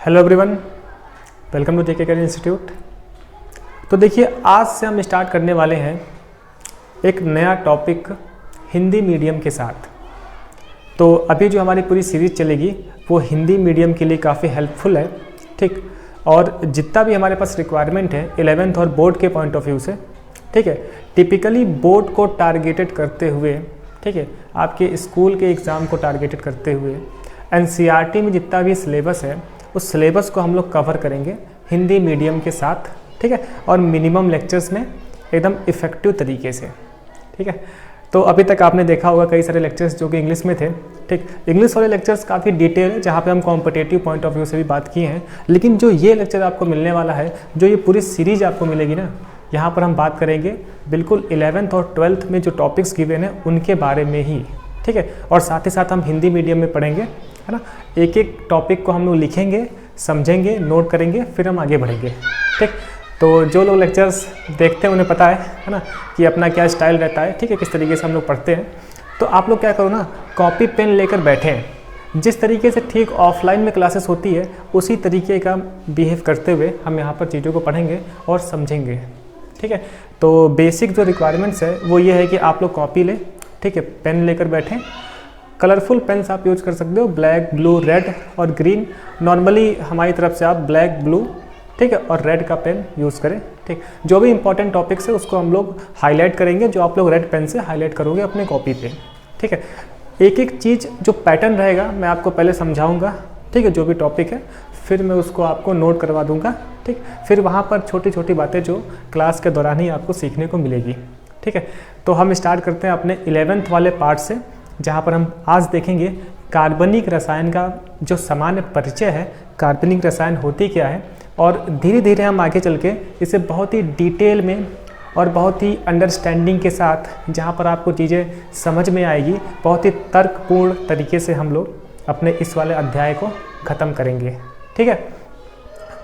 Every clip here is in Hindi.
Hello everyone, welcome to JK career institute. तो देखिए, आज से हम स्टार्ट करने वाले हैं एक नया टॉपिक हिंदी मीडियम के साथ। तो अभी जो हमारी पूरी सीरीज़ चलेगी वो हिंदी मीडियम के लिए काफ़ी हेल्पफुल है, ठीक। और जितना भी हमारे पास रिक्वायरमेंट है 11th और बोर्ड के पॉइंट ऑफ व्यू से, ठीक है, टिपिकली बोर्ड को टारगेटेड करते हुए, ठीक है, आपके स्कूल के एग्ज़ाम को टारगेटेड करते हुए एनसीईआरटी में जितना भी सिलेबस है उस सिलेबस को हम लोग कवर करेंगे हिंदी मीडियम के साथ, ठीक है, और मिनिमम लेक्चर्स में एकदम इफ़ेक्टिव तरीके से, ठीक है। तो अभी तक आपने देखा होगा कई सारे लेक्चर्स जो कि इंग्लिश में थे, ठीक। इंग्लिश वाले लेक्चर्स काफ़ी डिटेल है जहाँ पे हम कॉम्पिटिटिव पॉइंट ऑफ व्यू से भी बात किए हैं, लेकिन जो ये लेक्चर आपको मिलने वाला है, जो ये पूरी सीरीज आपको मिलेगी ना, यहाँ पर हम बात करेंगे बिल्कुल 11th और 12th में जो टॉपिक्स गिवन हैं उनके बारे में ही, ठीक है। और साथ ही साथ हम हिंदी मीडियम में पढ़ेंगे, है ना। एक एक टॉपिक को हम लोग लिखेंगे, समझेंगे, नोट करेंगे, फिर हम आगे बढ़ेंगे, ठीक। तो जो लोग लेक्चर्स देखते हैं उन्हें पता है ना, कि अपना क्या स्टाइल रहता है, ठीक है, किस तरीके से हम लोग पढ़ते हैं। तो आप लोग क्या करो ना, कॉपी पेन लेकर बैठें। जिस तरीके से ठीक ऑफलाइन में क्लासेस होती है उसी तरीके का बिहेव करते हुए हम यहाँ पर चीज़ों को पढ़ेंगे और समझेंगे, ठीक है। तो बेसिक जो रिक्वायरमेंट्स है वो ये है कि आप लोग कॉपी लें, ठीक है, पेन लेकर बैठें। कलरफुल पेन्स आप यूज कर सकते हो, ब्लैक, ब्लू, रेड और ग्रीन। नॉर्मली हमारी तरफ से आप ब्लैक, ब्लू, ठीक है, और रेड का पेन यूज़ करें, ठीक। जो भी इंपॉर्टेंट टॉपिक्स है उसको हम लोग हाईलाइट करेंगे, जो आप लोग रेड पेन से हाईलाइट करोगे अपने कॉपी पे, ठीक है। एक एक चीज़ जो पैटर्न रहेगा मैं आपको पहले समझाऊंगा, ठीक है, जो भी टॉपिक है, फिर मैं उसको आपको नोट करवा दूंगा, ठीक। फिर वहाँ पर छोटी छोटी बातें जो क्लास के दौरान ही आपको सीखने को मिलेगी, ठीक है। तो हम स्टार्ट करते हैं अपने 11th वाले पार्ट से, जहाँ पर हम आज देखेंगे कार्बनिक रसायन का जो सामान्य परिचय है, कार्बनिक रसायन होती क्या है, और धीरे धीरे हम आगे चल के इसे बहुत ही डिटेल में और बहुत ही अंडरस्टैंडिंग के साथ, जहाँ पर आपको चीज़ें समझ में आएगी, बहुत ही तर्कपूर्ण तरीके से हम लोग अपने इस वाले अध्याय को ख़त्म करेंगे, ठीक है।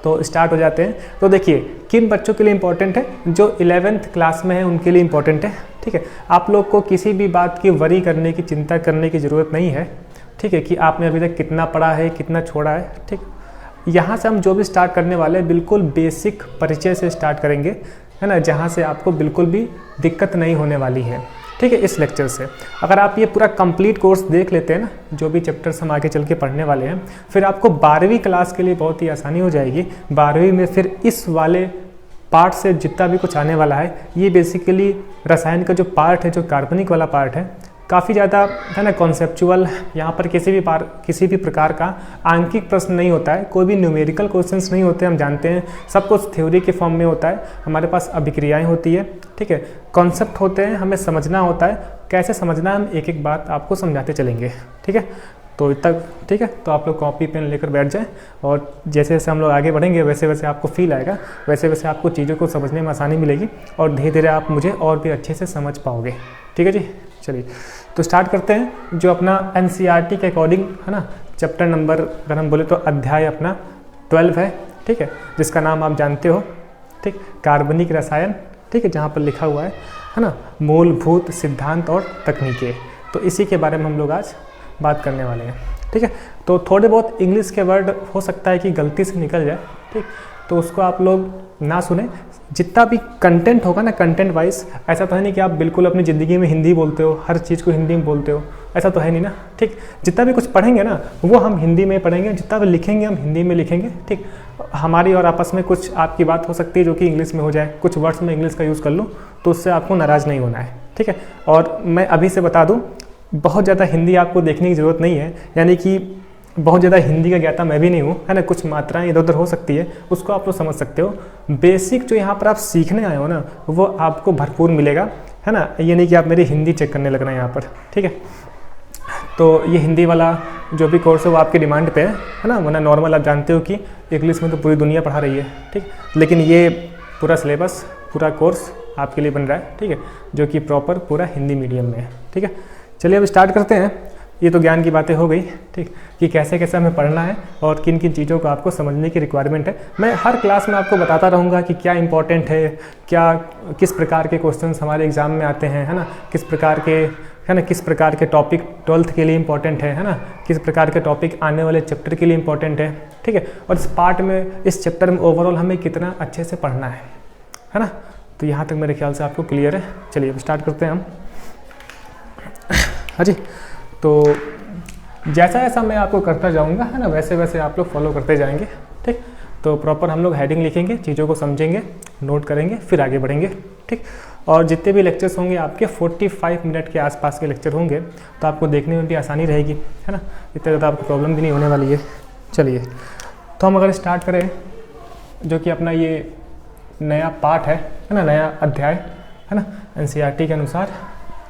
तो स्टार्ट हो जाते हैं। तो देखिए, किन बच्चों के लिए इम्पोर्टेंट है, जो 11th क्लास में है उनके लिए इम्पोर्टेंट है, ठीक है। आप लोग को किसी भी बात की वरी करने की, चिंता करने की ज़रूरत नहीं है, ठीक है, कि आपने अभी तक कितना पढ़ा है, कितना छोड़ा है, ठीक। यहाँ से हम जो भी स्टार्ट करने वाले हैं बिल्कुल बेसिक परिचय से स्टार्ट करेंगे, है ना, जहाँ से आपको बिल्कुल भी दिक्कत नहीं होने वाली है, ठीक है, इस लेक्चर से। अगर आप ये पूरा कंप्लीट कोर्स देख लेते हैं ना, जो भी चैप्टर्स हम आगे चल के पढ़ने वाले हैं, फिर आपको 12वीं क्लास के लिए बहुत ही आसानी हो जाएगी। 12वीं में फिर इस वाले पार्ट से जितना भी कुछ आने वाला है, ये बेसिकली रसायन का जो पार्ट है, जो कार्बनिक वाला पार्ट है, काफ़ी ज़्यादा, है ना, कॉन्सेप्चुअल। यहाँ पर किसी भी प्रकार का आंकिक प्रश्न नहीं होता है, कोई भी न्यूमेरिकल क्वेश्चंस नहीं होते, हम जानते हैं, सब कुछ थ्योरी के फॉर्म में होता है। हमारे पास अभिक्रियाएं होती है, ठीक है, कॉन्सेप्ट होते हैं, हमें समझना होता है, कैसे समझना है हम एक एक बात आपको समझाते चलेंगे, ठीक है। तो तक ठीक है, तो आप लोग कॉपी पेन लेकर बैठ जाएं, और जैसे जैसे हम लोग आगे बढ़ेंगे वैसे वैसे आपको फील आएगा, वैसे वैसे आपको चीज़ों को समझने में आसानी मिलेगी, और धीरे धीरे आप मुझे और भी अच्छे से समझ पाओगे, ठीक है जी। चलिए, तो स्टार्ट करते हैं जो अपना एनसीईआरटी के अकॉर्डिंग, है ना, चैप्टर नंबर अगर हम बोले तो अध्याय अपना 12 है, ठीक है, जिसका नाम आप जानते हो, ठीक, कार्बनिक रसायन, ठीक है, जहाँ पर लिखा हुआ है ना, मूलभूत सिद्धांत और तकनीकें। तो इसी के बारे में हम लोग आज बात करने वाले हैं, ठीक है। तो थोड़े बहुत इंग्लिश के वर्ड हो सकता है कि गलती से निकल जाए, ठीक, तो उसको आप लोग ना सुने। जितना भी कंटेंट होगा ना, कंटेंट वाइज, ऐसा तो है नहीं कि आप बिल्कुल अपनी ज़िंदगी में हिंदी बोलते हो, हर चीज़ को हिंदी में बोलते हो, ऐसा तो है नहीं ना, ठीक। जितना भी कुछ पढ़ेंगे ना वो हम हिंदी में पढ़ेंगे, जितना भी लिखेंगे हम हिंदी में लिखेंगे, ठीक। हमारी और आपस में कुछ आपकी बात हो सकती है जो कि इंग्लिश में हो जाए, कुछ वर्ड्स में इंग्लिश का यूज़ कर लूँ, तो उससे आपको नाराज़ नहीं होना है, ठीक है। और मैं अभी से बता दूँ, बहुत ज़्यादा हिंदी आपको देखने की ज़रूरत नहीं है, यानी कि बहुत ज़्यादा हिंदी का ज्ञाता मैं भी नहीं हूँ, है ना, कुछ मात्राएं इधर उधर हो सकती है, उसको आप लोग समझ सकते हो। बेसिक जो यहाँ पर आप सीखने आए हो ना, वो आपको भरपूर मिलेगा, है ना। ये नहीं कि आप मेरी हिंदी चेक करने लगना है यहाँ पर, ठीक है। तो ये हिंदी वाला जो भी कोर्स है वो आपकी डिमांड पे है ना, वरना नॉर्मल आप जानते हो कि इंग्लिश में तो पूरी दुनिया पढ़ा रही है, ठीक। लेकिन ये पूरा सिलेबस, पूरा कोर्स आपके लिए बन रहा है, ठीक है, जो कि प्रॉपर पूरा हिंदी मीडियम में है, ठीक है। चलिए अब स्टार्ट करते हैं। ये तो ज्ञान की बातें हो गई, ठीक, कि कैसे कैसे हमें पढ़ना है और किन किन चीज़ों को आपको समझने की रिक्वायरमेंट है। मैं हर क्लास में आपको बताता रहूँगा कि क्या इंपॉर्टेंट है, क्या किस प्रकार के क्वेश्चंस हमारे एग्ज़ाम में आते हैं, है ना, किस प्रकार के है ना, किस प्रकार के टॉपिक 12th के लिए इंपॉर्टेंट है ना, किस प्रकार के टॉपिक आने वाले चैप्टर के लिए इंपॉर्टेंट है, ठीक है, और इस पार्ट में, इस चैप्टर में ओवरऑल हमें कितना अच्छे से पढ़ना है ना। तो यहाँ तक मेरे ख्याल से आपको क्लियर है। चलिए अब स्टार्ट करते हैं हम। हाँ जी, तो जैसा जैसा मैं आपको करता जाऊँगा, है ना, वैसे वैसे आप लोग फॉलो करते जाएंगे, ठीक। तो प्रॉपर हम लोग हेडिंग लिखेंगे, चीज़ों को समझेंगे, नोट करेंगे, फिर आगे बढ़ेंगे, ठीक। और जितने भी लेक्चर्स होंगे आपके 45 मिनट के आसपास के लेक्चर होंगे, तो आपको देखने में भी आसानी रहेगी, है ना, इतने ज़्यादा आपको प्रॉब्लम भी नहीं होने वाली है। चलिए, तो हम अगर स्टार्ट करें, जो कि अपना ये नया पार्ट है ना, नया अध्याय है ना, NCERT के अनुसार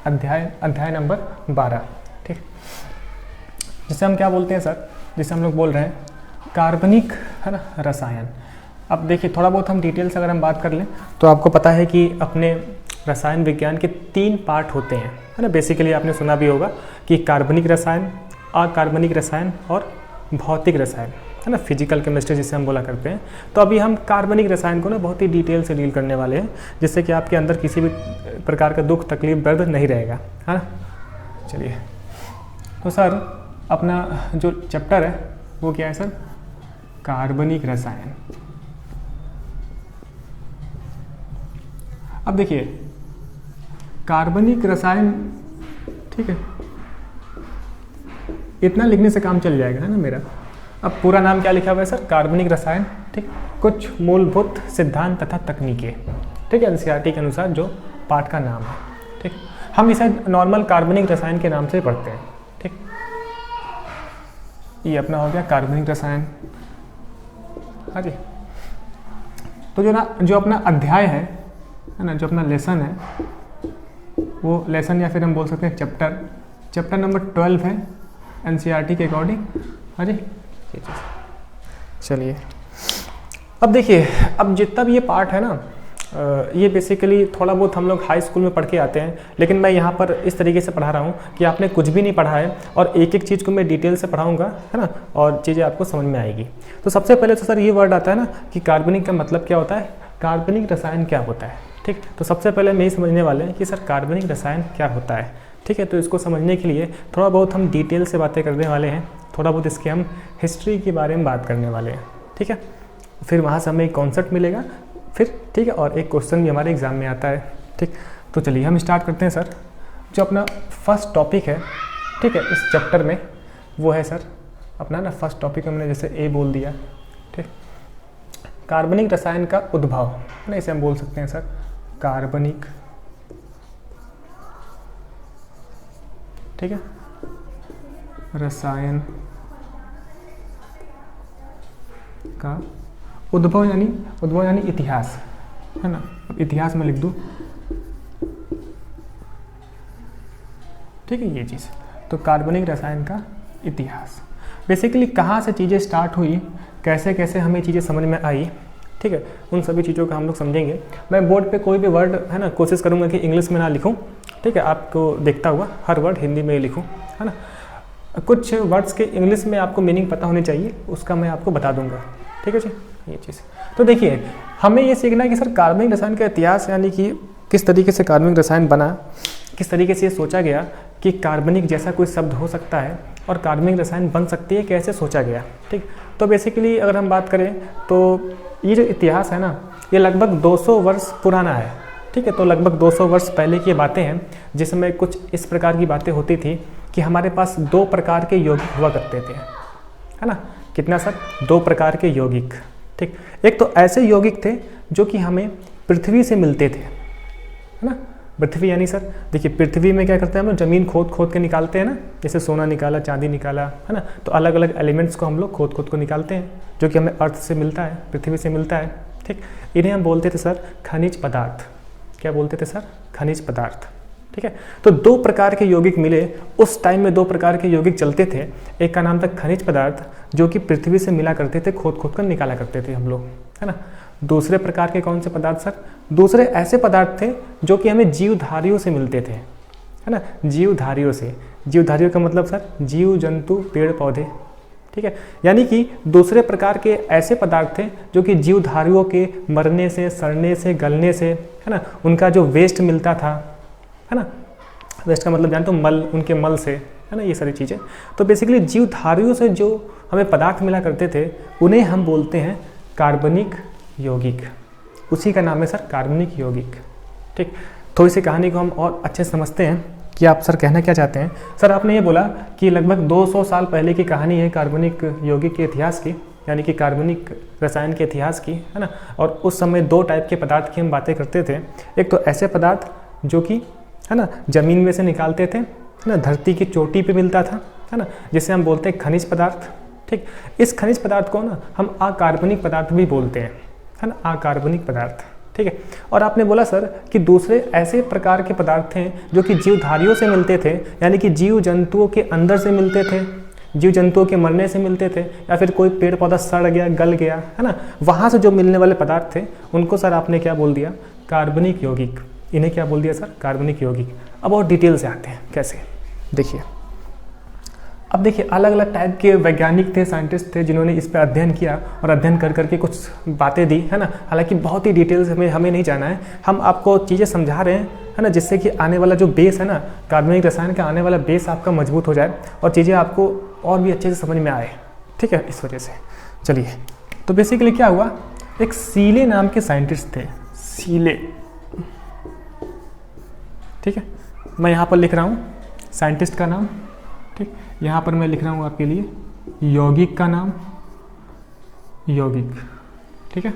अध्याय नंबर 12, ठीक, जिसे हम क्या बोलते हैं सर, जिसे हम लोग बोल रहे हैं कार्बनिक, है ना, रसायन। अब देखिए, थोड़ा बहुत हम डिटेल से अगर हम बात कर लें तो आपको पता है कि अपने रसायन विज्ञान के 3 पार्ट होते हैं, है ना। बेसिकली आपने सुना भी होगा कि कार्बनिक रसायन, अकार्बनिक रसायन और भौतिक रसायन, है ना, फिजिकल केमिस्ट्री जिसे हम बोला करते हैं। तो अभी हम कार्बनिक रसायन को ना बहुत ही डिटेल से डील करने वाले हैं, जिससे कि आपके अंदर किसी भी प्रकार का दुख, तकलीफ, दर्द नहीं रहेगा, है ना। चलिए, तो सर अपना जो चैप्टर है वो क्या है सर, कार्बनिक रसायन। अब देखिए, कार्बनिक रसायन, ठीक है, इतना लिखने से काम चल जाएगा, है ना मेरा। अब पूरा नाम क्या लिखा हुआ है सर, कार्बनिक रसायन, ठीक, कुछ मूलभूत सिद्धांत तथा तकनीकें, ठीक है, NCERT के अनुसार जो पाठ का नाम है, ठीक। हम इसे नॉर्मल कार्बनिक रसायन के नाम से पढ़ते हैं, ठीक। ये अपना हो गया कार्बनिक रसायन। हाँ जी, तो जो अपना अध्याय है ना, जो अपना लेसन है, वो लेसन या फिर हम बोल सकते हैं चैप्टर नंबर 12 है NCERT के अकॉर्डिंग। हाँ जी, चलिए, अब देखिए, अब जितना भी ये पार्ट है ना, ये बेसिकली थोड़ा बहुत हम लोग हाई स्कूल में पढ़ के आते हैं, लेकिन मैं यहाँ पर इस तरीके से पढ़ा रहा हूँ कि आपने कुछ भी नहीं पढ़ा है और एक एक चीज़ को मैं डिटेल से पढ़ाऊँगा, है ना, और चीज़ें आपको समझ में आएगी। तो सबसे पहले तो सर ये वर्ड आता है ना कि कार्बनिक का मतलब क्या होता है, कार्बनिक रसायन क्या होता है, ठीक। तो सबसे पहले हम यही समझने वाले हैं कि सर कार्बनिक रसायन क्या होता है, ठीक है। तो इसको समझने के लिए थोड़ा बहुत हम डिटेल से बातें करने वाले हैं, थोड़ा बहुत इसके हम हिस्ट्री के बारे में बात करने वाले हैं, ठीक है। फिर वहाँ से हमें एक कॉन्सेप्ट मिलेगा फिर, ठीक है, और एक क्वेश्चन भी हमारे एग्जाम में आता है, ठीक। तो चलिए हम स्टार्ट करते हैं सर। जो अपना फर्स्ट टॉपिक है, ठीक है, इस चैप्टर में, वो है सर अपना ना फर्स्ट टॉपिक हमने जैसे ए बोल दिया, ठीक, कार्बनिक रसायन का उद्भव, है ना, इसे हम बोल सकते हैं सर कार्बनिक, ठीक है, रसायन का उद्भव यानी इतिहास, है ना। अब इतिहास में लिख दूँ, ठीक है, ये चीज़। तो कार्बनिक रसायन का इतिहास, बेसिकली कहाँ से चीज़ें स्टार्ट हुई, कैसे कैसे हमें चीज़ें समझ में आई, ठीक है, उन सभी चीज़ों का हम लोग समझेंगे। मैं बोर्ड पे कोई भी वर्ड, है ना, कोशिश करूँगा कि इंग्लिश में ना लिखूँ, ठीक है, आपको देखता हुआ हर वर्ड हिंदी में ही लिखूँ, है ना। कुछ वर्ड्स के इंग्लिश में आपको मीनिंग पता होनी चाहिए, उसका मैं आपको बता दूंगा, ठीक है जी, ये चीज़। तो देखिए, हमें ये सीखना है कि सर कार्बनिक रसायन का इतिहास, यानी कि किस तरीके से कार्बनिक रसायन बना, किस तरीके से ये सोचा गया कि कार्बनिक जैसा कोई शब्द हो सकता है और कार्बनिक रसायन बन सकती है, कैसे सोचा गया, ठीक। तो बेसिकली अगर हम बात करें तो ये जो इतिहास है ना, ये लगभग 200 वर्ष पुराना है, ठीक है। तो लगभग 200 वर्ष पहले की बातें हैं, जिसमें कुछ इस प्रकार की बातें होती थी कि हमारे पास 2 प्रकार के यौगिक हुआ करते थे, है ना। कितना सर, 2 प्रकार के यौगिक, ठीक। एक तो ऐसे यौगिक थे जो कि हमें पृथ्वी से मिलते थे, है ना। पृथ्वी यानी सर देखिए, पृथ्वी में क्या करते हैं हम लोग, ज़मीन खोद के निकालते हैं ना, जैसे सोना निकाला, चांदी निकाला, है ना। तो अलग अलग एलिमेंट्स को हम लोग खोद को निकालते हैं, जो कि हमें अर्थ से मिलता है, पृथ्वी से मिलता है, ठीक। इन्हें हम बोलते थे सर खनिज पदार्थ। क्या बोलते थे सर, खनिज पदार्थ, ठीक है। तो 2 प्रकार के यौगिक मिले उस टाइम में, 2 प्रकार के यौगिक चलते थे। एक का नाम था खनिज पदार्थ, जो कि पृथ्वी से मिला करते थे, खोद कर निकाला करते थे हम लोग, है ना। दूसरे प्रकार के कौन से पदार्थ सर, दूसरे ऐसे पदार्थ थे जो कि हमें जीवधारियों से मिलते थे, है ना। जीवधारियों से, जीवधारियों का मतलब सर जीव जंतु पेड़ पौधे, ठीक है। यानी कि दूसरे प्रकार के ऐसे पदार्थ थे जो कि जीवधारियों के मरने से, सड़ने से, गलने से, है ना, उनका जो वेस्ट मिलता था, है ना, वेस्ट का मतलब जानते हो मल, उनके मल से, है ना, ये सारी चीज़ें। तो बेसिकली जीवधारियों से जो हमें पदार्थ मिला करते थे उन्हें हम बोलते हैं कार्बनिक यौगिक। उसी का नाम है सर कार्बनिक यौगिक। ठीक, थोड़ी सी कहानी को हम और अच्छे से समझते हैं कि आप सर कहना क्या चाहते हैं। सर आपने ये बोला कि लगभग 200 साल पहले की कहानी है कार्बनिक यौगिक के इतिहास की, यानी कि कार्बनिक रसायन के इतिहास की, है ना। और उस समय 2 टाइप के पदार्थ की हम बातें करते थे। एक तो ऐसे पदार्थ जो कि, है ना, ज़मीन में से निकालते थे, है ना, धरती की चोटी पे मिलता था, है ना, जिसे हम बोलते हैं खनिज पदार्थ। ठीक, इस खनिज पदार्थ को ना हम अकार्बनिक पदार्थ भी बोलते हैं, है ना, अकार्बनिक पदार्थ। ठीक है। और आपने बोला सर कि दूसरे ऐसे प्रकार के पदार्थ हैं जो कि जीवधारियों से मिलते थे, यानी कि जीव जंतुओं के अंदर से मिलते थे, जीव जंतुओं के मरने से मिलते थे, या फिर कोई पेड़ पौधा सड़ गया, गल गया, है ना, वहाँ से जो मिलने वाले पदार्थ थे उनको सर आपने क्या बोल दिया, कार्बनिक यौगिक। इन्हें क्या बोल दिया सर, कार्बनिक यौगिक। अब और डिटेल से आते हैं, कैसे, देखिए। अब देखिए अलग अलग टाइप के वैज्ञानिक थे, साइंटिस्ट थे, जिन्होंने इस पर अध्ययन किया और अध्ययन कर करके कुछ बातें दी, है ना। हालांकि बहुत ही डिटेल्स हमें नहीं जाना है, हम आपको चीज़ें समझा रहे हैं, है ना, जिससे कि आने वाला जो बेस है ना, कार्बनिक रसायन का आने वाला बेस आपका मजबूत हो जाए और चीज़ें आपको और भी अच्छे से समझ में आए। ठीक है, इस वजह से चलिए। तो बेसिकली क्या हुआ, एक सीले नाम के साइंटिस्ट थे, सीले। ठीक है, मैं यहाँ पर लिख रहा हूँ साइंटिस्ट का नाम। ठीक, यहाँ पर मैं लिख रहा हूँ आपके लिए यौगिक का नाम, यौगिक। ठीक है,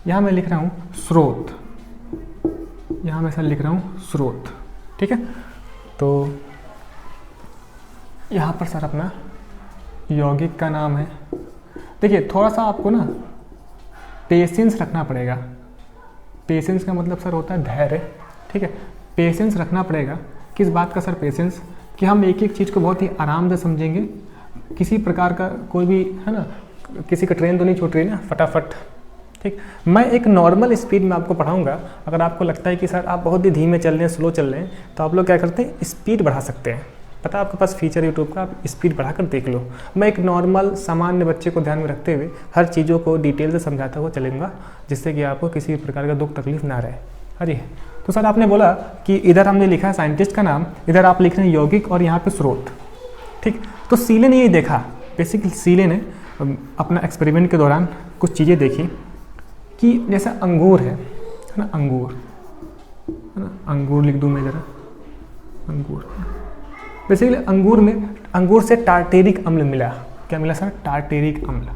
यहाँ मैं लिख रहा हूँ स्रोत, यहाँ मैं सर लिख रहा हूँ स्रोत। ठीक है, तो यहाँ पर सर अपना यौगिक का नाम है। देखिए थोड़ा सा आपको ना पेशेंस रखना पड़ेगा। पेशेंस का मतलब सर होता है धैर्य। ठीक है, पेशेंस रखना पड़ेगा। किस बात का सर पेशेंस, कि हम एक एक चीज़ को बहुत ही आराम से समझेंगे। किसी प्रकार का कोई भी, है ना, किसी का ट्रेन तो नहीं छूट रही ना, फटाफट। ठीक, मैं एक नॉर्मल स्पीड में आपको पढ़ाऊंगा। अगर आपको लगता है कि सर आप बहुत ही धीमे चल रहे हैं, स्लो चल रहे हैं, तो आप लोग क्या करते हैं, स्पीड बढ़ा सकते हैं। पता है आपके पास फीचर यूट्यूब का, आप स्पीड बढ़ाकर देख लो। मैं एक नॉर्मल सामान्य बच्चे को ध्यान में रखते हुए हर चीज़ों को डिटेल से समझाता हुआ चलूँगा, जिससे कि आपको किसी प्रकार का दुख तकलीफ ना रहे। हाँ जी, तो सर आपने बोला कि इधर हमने लिखा है साइंटिस्ट का नाम, इधर आप लिख रहे हैं यौगिक और यहाँ पे स्रोत। ठीक, तो सीले ने ये देखा, बेसिकली सीले ने अपना एक्सपेरिमेंट के दौरान कुछ चीज़ें देखी कि जैसे अंगूर है ना, अंगूर, है ना, अंगूर लिख दूँ मैं ज़रा, अंगूर। बेसिकली अंगूर में, अंगूर से टार्टेरिक अम्ल मिला। क्या मिला सर, टार्टेरिक अम्ल,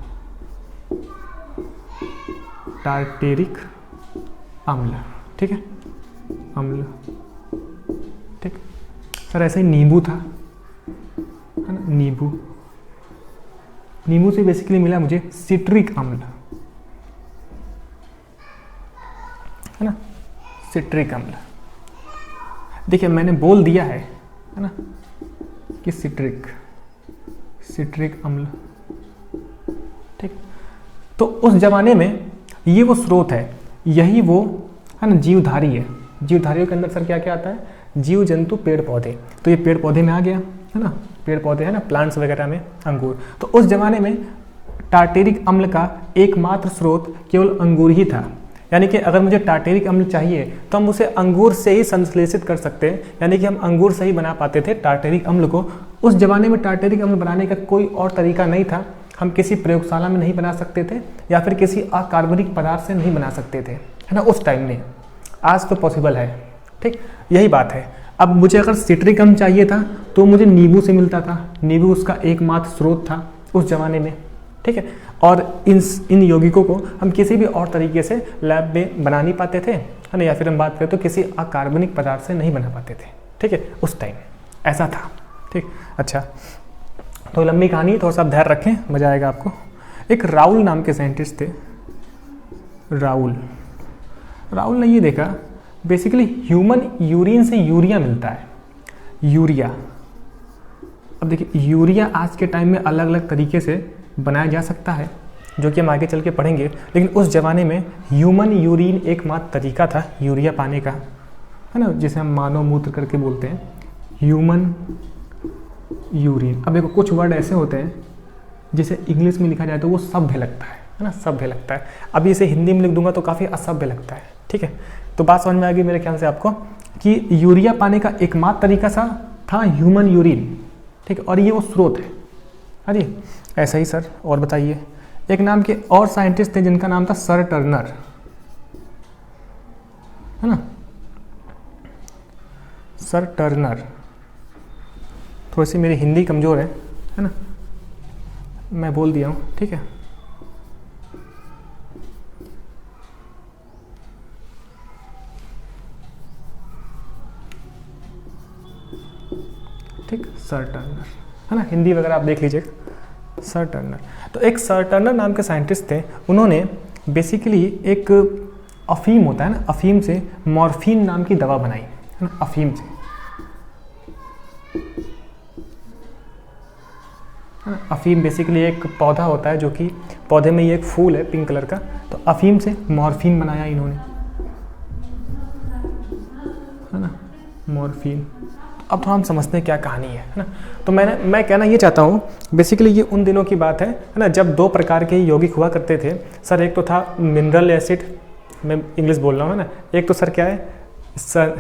टार्टेरिक अम्ल। ठीक है, अम्ल। ठीक सर, ऐसे ही नींबू था, है ना, नींबू, नींबू से बेसिकली मिला मुझे सिट्रिक अम्ल, है ना, सिट्रिक अम्ल। देखिए मैंने बोल दिया है ना, कि सिट्रिक, सिट्रिक अम्ल। ठीक, तो उस जमाने में ये वो स्रोत है, यही वो, है ना, जीवधारी है। जीवधारियों के अंदर सर क्या क्या आता है, जीव जंतु पेड़ पौधे। तो ये पेड़ पौधे में आ गया, है ना, पेड़ पौधे, है ना, प्लांट्स वगैरह में अंगूर। तो उस जमाने में टार्टेरिक अम्ल का एकमात्र स्रोत केवल अंगूर ही था। यानी कि अगर मुझे टार्टेरिक अम्ल चाहिए तो हम उसे अंगूर से ही संश्लेषित कर सकते हैं, यानी कि हम अंगूर से ही बना पाते थे टार्टेरिक अम्ल को। उस जमाने में टार्टेरिक अम्ल बनाने का कोई और तरीका नहीं था। हम किसी प्रयोगशाला में नहीं बना सकते थे या फिर किसी अकार्बनिक पदार्थ से नहीं बना सकते थे, है ना, उस टाइम में। आज तो पॉसिबल है। ठीक, यही बात है। अब मुझे अगर सिट्रिक अम्ल चाहिए था तो मुझे नींबू से मिलता था, नींबू उसका एकमात्र स्रोत था उस जमाने में। ठीक है, और इन यौगिकों को हम किसी भी और तरीके से लैब में बना नहीं पाते थे, है ना, या फिर हम बात करें तो किसी अकार्बनिक पदार्थ से नहीं बना पाते थे। ठीक है, उस टाइम ऐसा था। ठीक, अच्छा, तो लंबी कहानी, थोड़ा सा ध्यान रखें, मजा आएगा आपको। एक राउल नाम के साइंटिस्ट थे, राउल। राउल ने ये देखा, बेसिकली ह्यूमन यूरिन से यूरिया मिलता है, यूरिया। अब देखिए यूरिया आज के टाइम में अलग अलग तरीके से बनाया जा सकता है, जो कि हम आगे चल के पढ़ेंगे, लेकिन उस जमाने में ह्यूमन यूरिन एकमात्र तरीका था यूरिया पाने का, है ना, जिसे हम मानव मूत्र करके बोलते हैं, ह्यूमन यूरिन। अब देखो कुछ वर्ड ऐसे होते हैं जिसे इंग्लिश में लिखा जाए तो वो सभ्य लगता है ना, सभ्य लगता है। अभी इसे हिंदी में लिख दूंगा तो काफ़ी असभ्य लगता है। ठीक ठीक है, तो बात समझ में आ गई मेरे ख्याल से आपको कि यूरिया पाने का एकमात्र तरीका सा था ह्यूमन यूरिन, ठीक है, और ये वो स्रोत है। हाँ जी, ऐसा ही सर। और बताइए, एक नाम के और साइंटिस्ट थे जिनका नाम था सर टर्नर, है ना, सर टर्नर। थोड़ी सी मेरी हिंदी कमज़ोर है ना, मैं बोल दिया हूँ, ठीक है। ठीक, सर टर्नर, है ना, हिंदी वगैरह आप देख लीजिएगा, सर टर्नर। तो एक सर टर्नर नाम के साइंटिस्ट थे, उन्होंने बेसिकली एक अफीम होता है ना, अफीम से मॉर्फिन नाम की दवा बनाई, है ना, अफीम से, अफीम बेसिकली एक पौधा होता है जो कि पौधे में ये एक फूल है पिंक कलर का, तो अफीम से मॉर्फिन बनाया इन्होंने, है ना, मॉर्फिन। अब थोड़ा हम समझते हैं क्या कहानी है ना। तो मैं कहना ये चाहता हूँ, बेसिकली ये उन दिनों की बात है ना, जब दो प्रकार के यौगिक हुआ करते थे सर। एक तो था मिनरल एसिड, मैं इंग्लिश बोल रहा हूँ, है ना। एक तो सर क्या है सर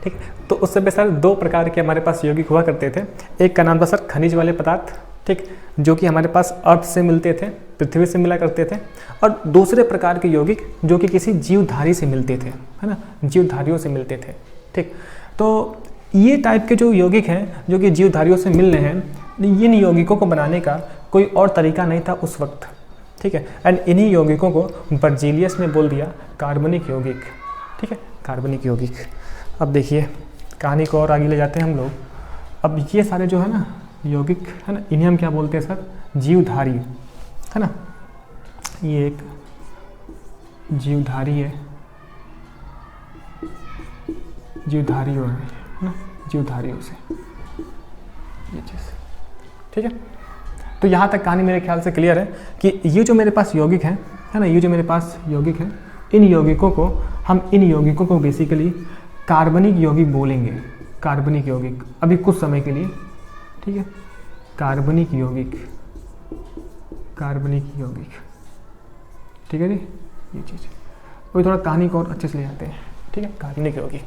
ठीक, तो उस समय सर दो प्रकार के हमारे पास यौगिक हुआ करते थे। एक का नाम था सर खनिज वाले पदार्थ, ठीक, जो कि हमारे पास अर्थ से मिलते थे, पृथ्वी से मिला करते थे। और दूसरे प्रकार के यौगिक जो कि किसी जीवधारी से मिलते थे, है ना, जीवधारियों से मिलते थे, ठीक। तो ये टाइप के जो यौगिक हैं जो कि जीवधारियों से मिल रहे हैं, इन यौगिकों को बनाने का कोई और तरीका नहीं था उस वक्त, ठीक है। एंड इन्हीं यौगिकों को बर्जीलियस ने बोल दिया कार्बनिक यौगिक, ठीक है, कार्बनिक यौगिक। अब देखिए कहानी को और आगे ले जाते हैं हम लोग। अब ये सारे जो है ना यौगिक, है ना, इन्हें हम क्या बोलते हैं सर, जीवधारी, है ना। ये एक जीवधारी है, जीवधारियों है ना, जीवधारियों से ये चीज़, ठीक है। तो यहाँ तक कहानी मेरे ख्याल से क्लियर है कि ये जो मेरे पास यौगिक है ना, ये जो मेरे पास यौगिक है, इन यौगिकों को हम इन यौगिकों को बेसिकली कार्बनिक यौगिक बोलेंगे, कार्बनिक यौगिक अभी कुछ समय के लिए, ठीक है, कार्बनिक यौगिक, कार्बनिक यौगिक, ठीक है जी, ये चीज़। अभी थोड़ा कहानी को और अच्छे से ले जाते हैं, ठीक है, कार्बनिक यौगिक।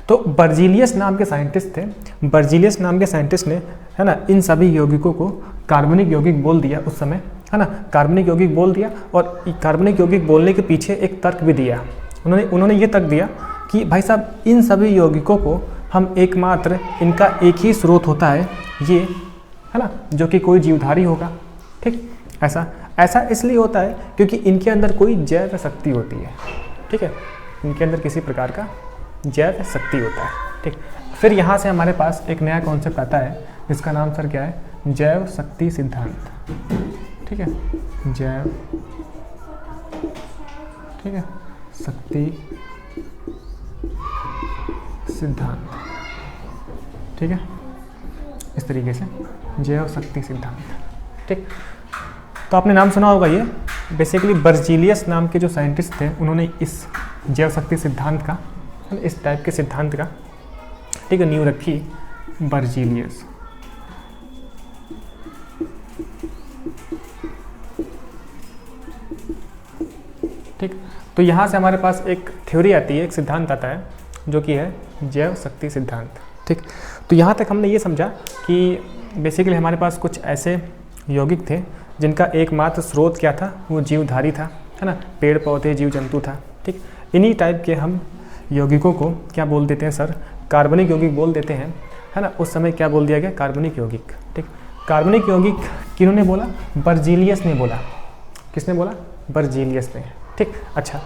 तो बर्जीलियस नाम के साइंटिस्ट थे, बर्जीलियस नाम के साइंटिस्ट ने, है ना, इन सभी यौगिकों को कार्बनिक यौगिक बोल दिया उस समय, है ना, कार्बनिक यौगिक बोल दिया। और कार्बनिक यौगिक बोलने के पीछे एक तर्क भी दिया उन्होंने ये तर्क दिया कि भाई साहब इन सभी यौगिकों को हम एकमात्र, इनका एक ही स्रोत होता है ये, है ना, जो कि कोई जीवधारी होगा, ठीक। ऐसा इसलिए होता है क्योंकि इनके अंदर कोई जैव शक्ति होती है, ठीक है, इनके अंदर किसी प्रकार का जैव शक्ति होता है, ठीक। फिर यहाँ से हमारे पास एक नया कॉन्सेप्ट आता है जिसका नाम सर क्या है, जैव शक्ति सिद्धांत, ठीक है, जैव, ठीक है, शक्ति सिद्धांत, ठीक है, इस तरीके से जैव शक्ति सिद्धांत, ठीक। तो आपने नाम सुना होगा, ये बेसिकली बर्जीलियस नाम के जो साइंटिस्ट थे उन्होंने इस जैव शक्ति सिद्धांत का, इस टाइप के सिद्धांत का, ठीक है, नींव रखी बर्जीलियस, ठीक। तो यहाँ से हमारे पास एक थ्योरी आती है, एक सिद्धांत आता है जो कि है जैव शक्ति सिद्धांत, ठीक। तो यहाँ तक हमने ये समझा कि बेसिकली हमारे पास कुछ ऐसे यौगिक थे जिनका एकमात्र स्रोत क्या था, वो जीवधारी था, है ना, पेड़ पौधे जीव जंतु था, ठीक। इन्हीं टाइप के हम यौगिकों को क्या बोल देते हैं सर, कार्बनिक यौगिक बोल देते हैं, है ना। उस समय क्या बोल दिया गया, कार्बनिक यौगिक, ठीक। कार्बनिक यौगिक किन्होंने बोला, बर्जीलियस ने बोला। किसने बोला, बर्जीलियस ने, ठीक। अच्छा,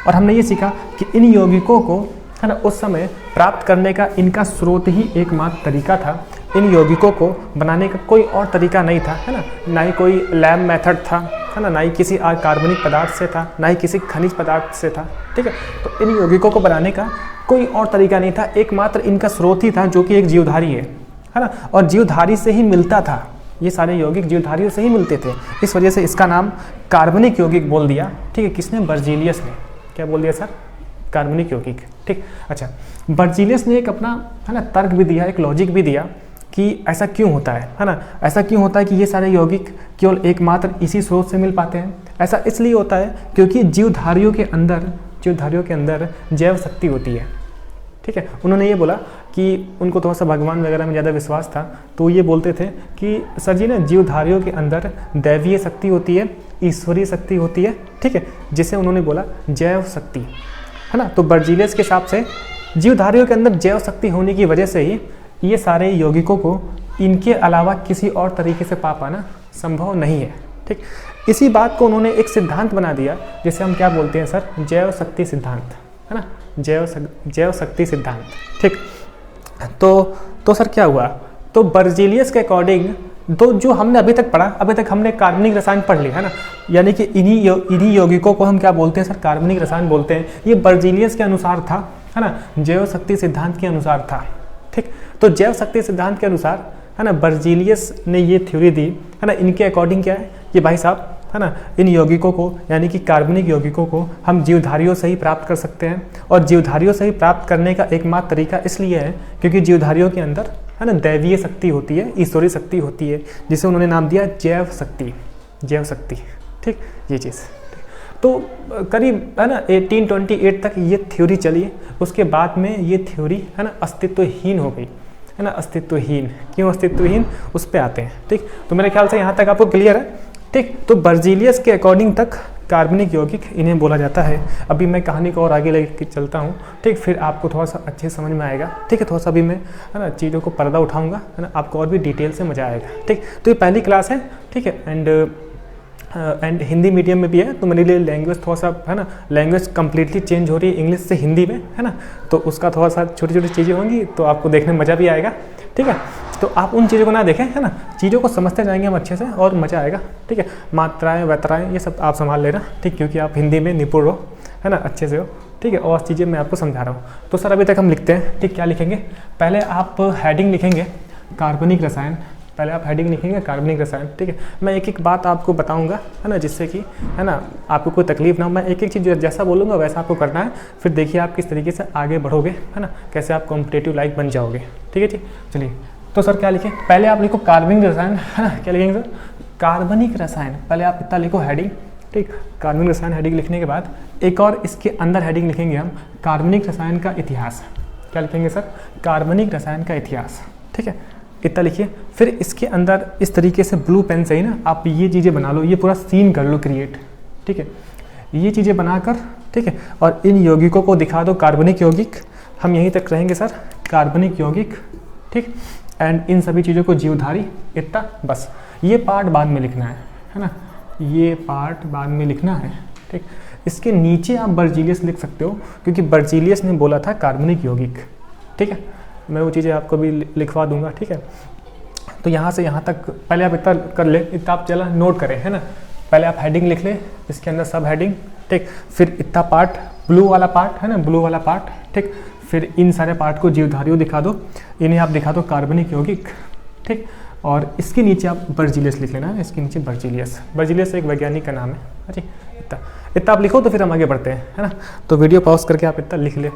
और हमने ये सीखा कि इन यौगिकों को, है ना, उस समय प्राप्त करने का इनका स्रोत ही एकमात्र तरीका था। इन यौगिकों को बनाने का कोई और तरीका नहीं था, है ना, ना ही कोई लैब मेथड था, है ना, ना ही किसी कार्बनिक पदार्थ से था, ना ही किसी खनिज पदार्थ से था, ठीक है। तो इन यौगिकों को बनाने का कोई और तरीका नहीं था, एकमात्र इनका स्रोत ही था जो कि एक जीवधारी है ना, और जीवधारी से ही मिलता था, ये सारे यौगिक जीवधारियों से ही मिलते थे। इस वजह से इसका नाम कार्बनिक यौगिक बोल दिया, ठीक है। किसने, बर्जीलियस ने। क्या बोल दिया सर, कार्बनिक यौगिक, ठीक। अच्छा, बर्जीलियस ने एक अपना, है ना, तर्क भी दिया, एक लॉजिक भी दिया कि ऐसा क्यों होता है ना, ऐसा क्यों होता है कि ये सारे यौगिक केवल एकमात्र इसी स्रोत से मिल पाते हैं। ऐसा इसलिए होता है क्योंकि जीवधारियों के अंदर जैव शक्ति होती है। ठीक है, उन्होंने ये बोला कि उनको थोड़ा सा भगवान वगैरह में ज़्यादा विश्वास था, तो ये बोलते थे कि सर जी ना, जीवधारियों के अंदर दैवीय शक्ति होती है, ईश्वरीय शक्ति होती है। ठीक है, जिसे उन्होंने बोला जैव शक्ति, है ना। तो बर्जीलियस के हिसाब से जीवधारियों के अंदर जैव शक्ति होने की वजह से ही ये सारे यौगिकों को इनके अलावा किसी और तरीके से पा पाना संभव नहीं है। ठीक, इसी बात को उन्होंने एक सिद्धांत बना दिया, जिसे हम क्या बोलते हैं सर, जैव शक्ति सिद्धांत, है ना, जैव शक्ति सिद्धांत। ठीक, तो सर क्या हुआ, तो बर्जीलियस के अकॉर्डिंग तो जो हमने अभी तक पढ़ा, अभी तक हमने कार्बनिक रसायन पढ़ लिया, है ना, यानी कि इन्हीं यौगिकों को हम क्या बोलते हैं सर, कार्बनिक रसायन बोलते हैं। ये बर्जीलियस के अनुसार था, है ना, जैव शक्ति सिद्धांत के अनुसार था। ठीक, तो जैव शक्ति सिद्धांत के अनुसार, है ना, बर्जीलियस ने ये थ्योरी दी, है ना, इनके अकॉर्डिंग क्या है कि भाई साहब, है ना, इन यौगिकों को यानी कि कार्बनिक यौगिकों को हम जीवधारियों से ही प्राप्त कर सकते हैं। और जीवधारियों से ही प्राप्त करने का एकमात्र तरीका इसलिए है क्योंकि जीवधारियों के अंदर, है ना, दैवीय शक्ति होती है, ईश्वरीय शक्ति होती है, जिसे उन्होंने नाम दिया जैव शक्ति, जैव शक्ति। ठीक, ये चीज़ तो करीब, है ना, 1828 तक ये थ्योरी चली। उसके बाद में ये थ्योरी, है ना, अस्तित्वहीन हो गई, है ना, अस्तित्वहीन। क्यों अस्तित्वहीन, उस पर आते हैं। ठीक, तो मेरे ख्याल से यहाँ तक आपको क्लियर है। ठीक, तो बर्जीलियस के अकॉर्डिंग तक कार्बनिक यौगिक इन्हें बोला जाता है। अभी मैं कहानी को और आगे लेके चलता हूँ। ठीक, फिर आपको थोड़ा सा अच्छे समझ में आएगा। ठीक है, थोड़ा सा अभी मैं, है ना, चीज़ों को पर्दा उठाऊंगा, है ना, आपको और भी डिटेल से मज़ा आएगा। ठीक, तो ये पहली क्लास है। ठीक है, एंड हिंदी मीडियम में भी है, तो मेरे लिए लैंग्वेज थोड़ा सा, है ना, लैंग्वेज कम्प्लीटली चेंज हो रही है इंग्लिश से हिंदी में, है ना, तो उसका थोड़ा सा छोटी छोटी चीज़ें होंगी, तो आपको देखने में मज़ा भी आएगा। ठीक है, तो आप उन चीज़ों को ना देखें, है ना, चीज़ों को समझते जाएंगे हम अच्छे से और मज़ा आएगा। ठीक है, मात्राएं व्यत्राएं ये सब आप संभाल लेना। ठीक, क्योंकि आप हिंदी में निपुण हो, है ना, अच्छे से हो। ठीक है, और चीज़ें मैं आपको समझा रहा हूँ। तो सर अभी तक हम लिखते हैं। ठीक, क्या लिखेंगे, पहले आप हेडिंग लिखेंगे कार्बनिक रसायन, पहले आप हेडिंग लिखेंगे कार्बनिक रसायन। ठीक है, मैं एक एक बात आपको बताऊंगा, है ना, जिससे कि, है ना, आपको कोई तकलीफ ना हो। मैं एक एक चीज़ जैसा बोलूँगा वैसा आपको करना है, फिर देखिए आप किस तरीके से आगे बढ़ोगे, है ना, कैसे आप कॉम्पिटिटिव लाइक बन जाओगे। ठीक है जी, चलिए। तो सर क्या लिखें, पहले आप लिखो कार्बनिक रसायन, है ना, क्या लिखेंगे सर, कार्बनिक रसायन। पहले आप इतना लिखो हेडिंग। ठीक, कार्बनिक रसायन हेडिंग लिखने के बाद एक और इसके अंदर हेडिंग लिखेंगे हम, कार्बनिक रसायन का इतिहास। क्या लिखेंगे सर, कार्बनिक रसायन का इतिहास। ठीक है, इतना लिखिए। फिर इसके अंदर इस तरीके से ब्लू पेन से ही ना आप ये चीज़ें बना लो, ये पूरा सीन कर लो क्रिएट। ठीक है, ये चीज़ें बनाकर, ठीक है, और इन यौगिकों को दिखा दो, कार्बनिक यौगिक। हम यहीं तक रहेंगे सर, कार्बनिक यौगिक। ठीक, एंड इन सभी चीज़ों को जीवधारी, इतना बस। ये पार्ट बाद में लिखना है ना, ये पार्ट बाद में लिखना है। ठीक, इसके नीचे आप बर्जीलियस लिख सकते हो, क्योंकि बर्जीलियस ने बोला था कार्बनिक यौगिक। ठीक है, मैं वो चीज़ें आपको भी लिखवा दूंगा। ठीक है, तो यहाँ से यहाँ तक पहले आप इतना कर ले, इतना आप चला नोट करें, है ना। पहले आप हेडिंग लिख ले, इसके अंदर सब हेडिंग। ठीक, फिर इतना पार्ट, ब्लू वाला पार्ट, है ना, ब्लू वाला पार्ट। ठीक, फिर इन सारे पार्ट को जीवधारियों दिखा दो, इन्हें आप दिखा दो कार्बनिक यौगिक। ठीक, और इसके नीचे आप बर्जीलियस लिख लेना है, इसके नीचे बर्जीलियस। बर्जीलियस एक वैज्ञानिक का नाम है। हाँ जी, इतना आप लिखो, तो फिर हम आगे बढ़ते हैं, है ना। तो वीडियो पॉज करके आप इतना लिख ले।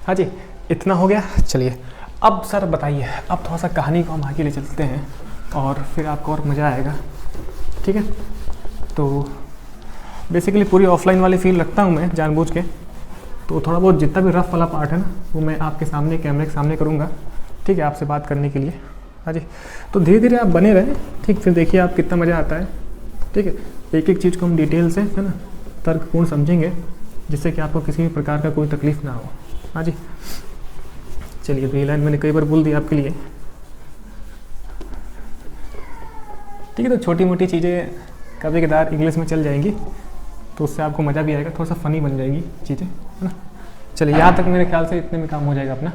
हाँ जी, इतना हो गया। चलिए अब सर बताइए, अब थोड़ा सा कहानी को हम आगे ले चलते हैं और फिर आपको और मज़ा आएगा। ठीक है, तो बेसिकली पूरी ऑफलाइन वाली फील रखता हूँ मैं जानबूझ के, तो थोड़ा बहुत जितना भी रफ वाला पार्ट है ना, वो मैं आपके सामने कैमरे के सामने करूँगा। ठीक है, आपसे बात करने के लिए। हाँ जी, तो धीरे धीरे आप बने रहें। ठीक, फिर देखिए आप कितना मज़ा आता है। ठीक है, एक एक चीज़ को हम डिटेल से, है ना, तर्कपूर्ण समझेंगे, जिससे कि आपको किसी भी प्रकार का कोई तकलीफ ना हो। हाँ जी, चलिए। तो ये लाइन मैंने कई बार बोल दी आपके लिए। ठीक है, तो छोटी मोटी चीज़ें कभी कदार इंग्लिश में चल जाएंगी, तो उससे आपको मज़ा भी आएगा, थोड़ा सा फ़नी बन जाएगी चीज़ें, है ना। चलिए, यहाँ तक मेरे ख्याल से इतने में काम हो जाएगा अपना।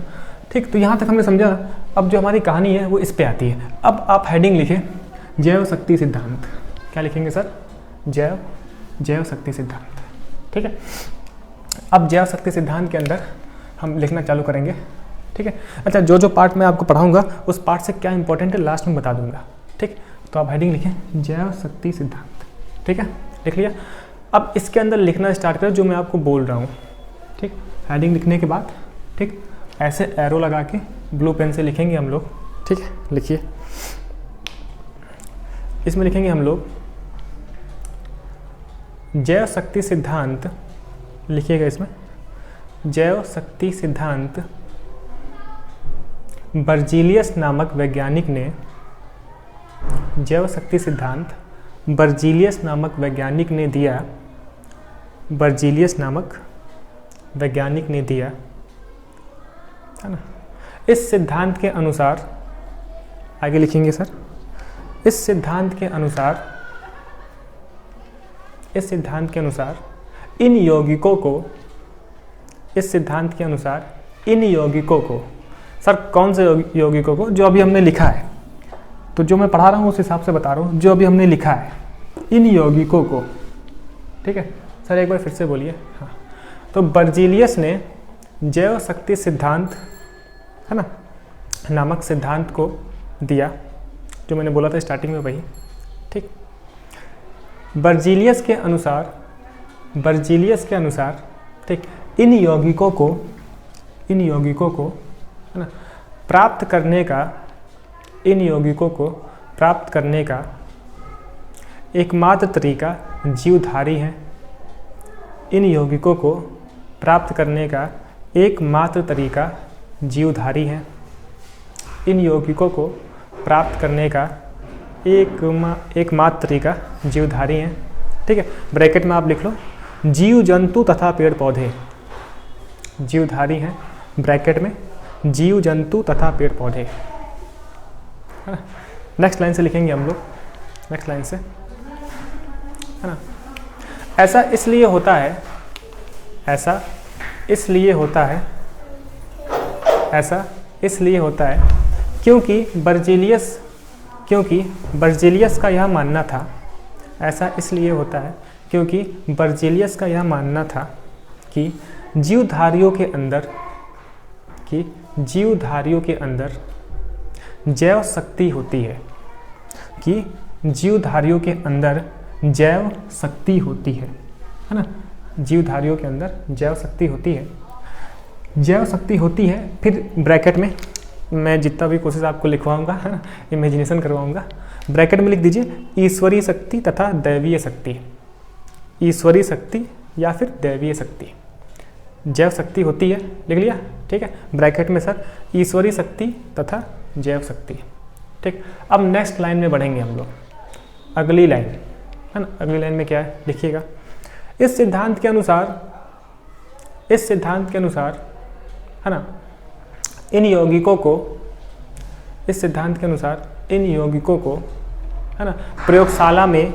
ठीक, तो यहाँ तक हमने समझा। अब जो हमारी कहानी है वो इस पे आती है। अब आप हेडिंग लिखें जैव शक्ति सिद्धांत। क्या लिखेंगे सर, जैव शक्ति सिद्धांत। ठीक है, अब जैव शक्ति सिद्धांत के अंदर हम लिखना चालू करेंगे। ठीक है, अच्छा, जो जो पार्ट मैं आपको पढ़ाऊंगा उस पार्ट से क्या इंपॉर्टेंट है लास्ट में बता दूंगा। ठीक, तो आप हेडिंग लिखें जैव शक्ति सिद्धांत। ठीक है, लिख लिया। अब इसके अंदर लिखना स्टार्ट करें जो मैं आपको बोल रहा हूँ। ठीक, हेडिंग लिखने के बाद, ठीक, ऐसे एरो लगा के ब्लू पेन से लिखेंगे हम लोग, ठीक है। लिखिए, इसमें लिखेंगे हम लोग जैव शक्ति सिद्धांत, लिखिएगा इसमें जैव शक्ति सिद्धांत बर्जीलियस नामक वैज्ञानिक ने, जैव शक्ति सिद्धांत बर्जीलियस नामक वैज्ञानिक ने दिया, बर्जीलियस नामक वैज्ञानिक ने दिया, है ना। इस सिद्धांत के अनुसार, आगे लिखेंगे सर, इस सिद्धांत के अनुसार, इस सिद्धांत के अनुसार इन यौगिकों को, इस सिद्धांत के अनुसार इन यौगिकों को, सर कौन से यौगिकों को, जो अभी हमने लिखा है, तो जो मैं पढ़ा रहा हूँ उस हिसाब से बता रहा हूँ, जो अभी हमने लिखा है इन यौगिकों को, ठीक है सर, एक बार फिर से बोलिए। हाँ, तो बर्जीलियस ने जैव शक्ति सिद्धांत, है ना, नामक सिद्धांत को दिया, जो मैंने बोला था स्टार्टिंग में वही, ठीक। बर्जीलियस के अनुसार, बर्जीलियस के अनुसार, ठीक, इन यौगिकों को, इन यौगिकों को, है ना, प्राप्त करने का, इन यौगिकों को प्राप्त करने का एकमात्र तरीका जीवधारी है। इन यौगिकों को प्राप्त करने का एकमात्र तरीका जीवधारी है। इन यौगिकों को प्राप्त करने का एकमात्र तरीका जीवधारी है, ठीक है। ब्रैकेट में आप लिख लो जीव जंतु तथा पेड़ पौधे जीवधारी हैं, ब्रैकेट में जीव जंतु तथा पेड़ पौधे, है ना। नेक्स्ट लाइन से लिखेंगे हम लोग, नेक्स्ट लाइन से, है ना। ऐसा इसलिए होता है, ऐसा इसलिए होता है, ऐसा इसलिए होता है क्योंकि बर्जीलियस का यह मानना था, ऐसा इसलिए होता है क्योंकि बर्जीलियस का यह मानना था कि जीवधारियों के अंदर, कि जीवधारियों के अंदर जैव शक्ति होती है, कि जीवधारियों के अंदर जैव शक्ति होती है ना। जीवधारियों के अंदर जैव शक्ति होती है, जैव शक्ति होती है। फिर ब्रैकेट में मैं जितना भी कोशिश आपको लिखवाऊंगा, है ना, इमेजिनेशन करवाऊंगा, ब्रैकेट में लिख दीजिए ईश्वरीय शक्ति तथा दैवीय शक्ति, ईश्वरीय शक्ति या फिर दैवीय शक्ति, जैव शक्ति होती है, लिख लिया, ठीक है। ब्रैकेट में सर ईश्वरीय शक्ति तथा जैव शक्ति, ठीक। अब नेक्स्ट लाइन में बढ़ेंगे हम लोग, अगली लाइन, है ना। अगली लाइन में क्या है लिखिएगा, इस सिद्धांत के अनुसार, इस सिद्धांत के अनुसार, है ना, इन यौगिकों को, इस सिद्धांत के अनुसार इन यौगिकों को, है ना, प्रयोगशाला में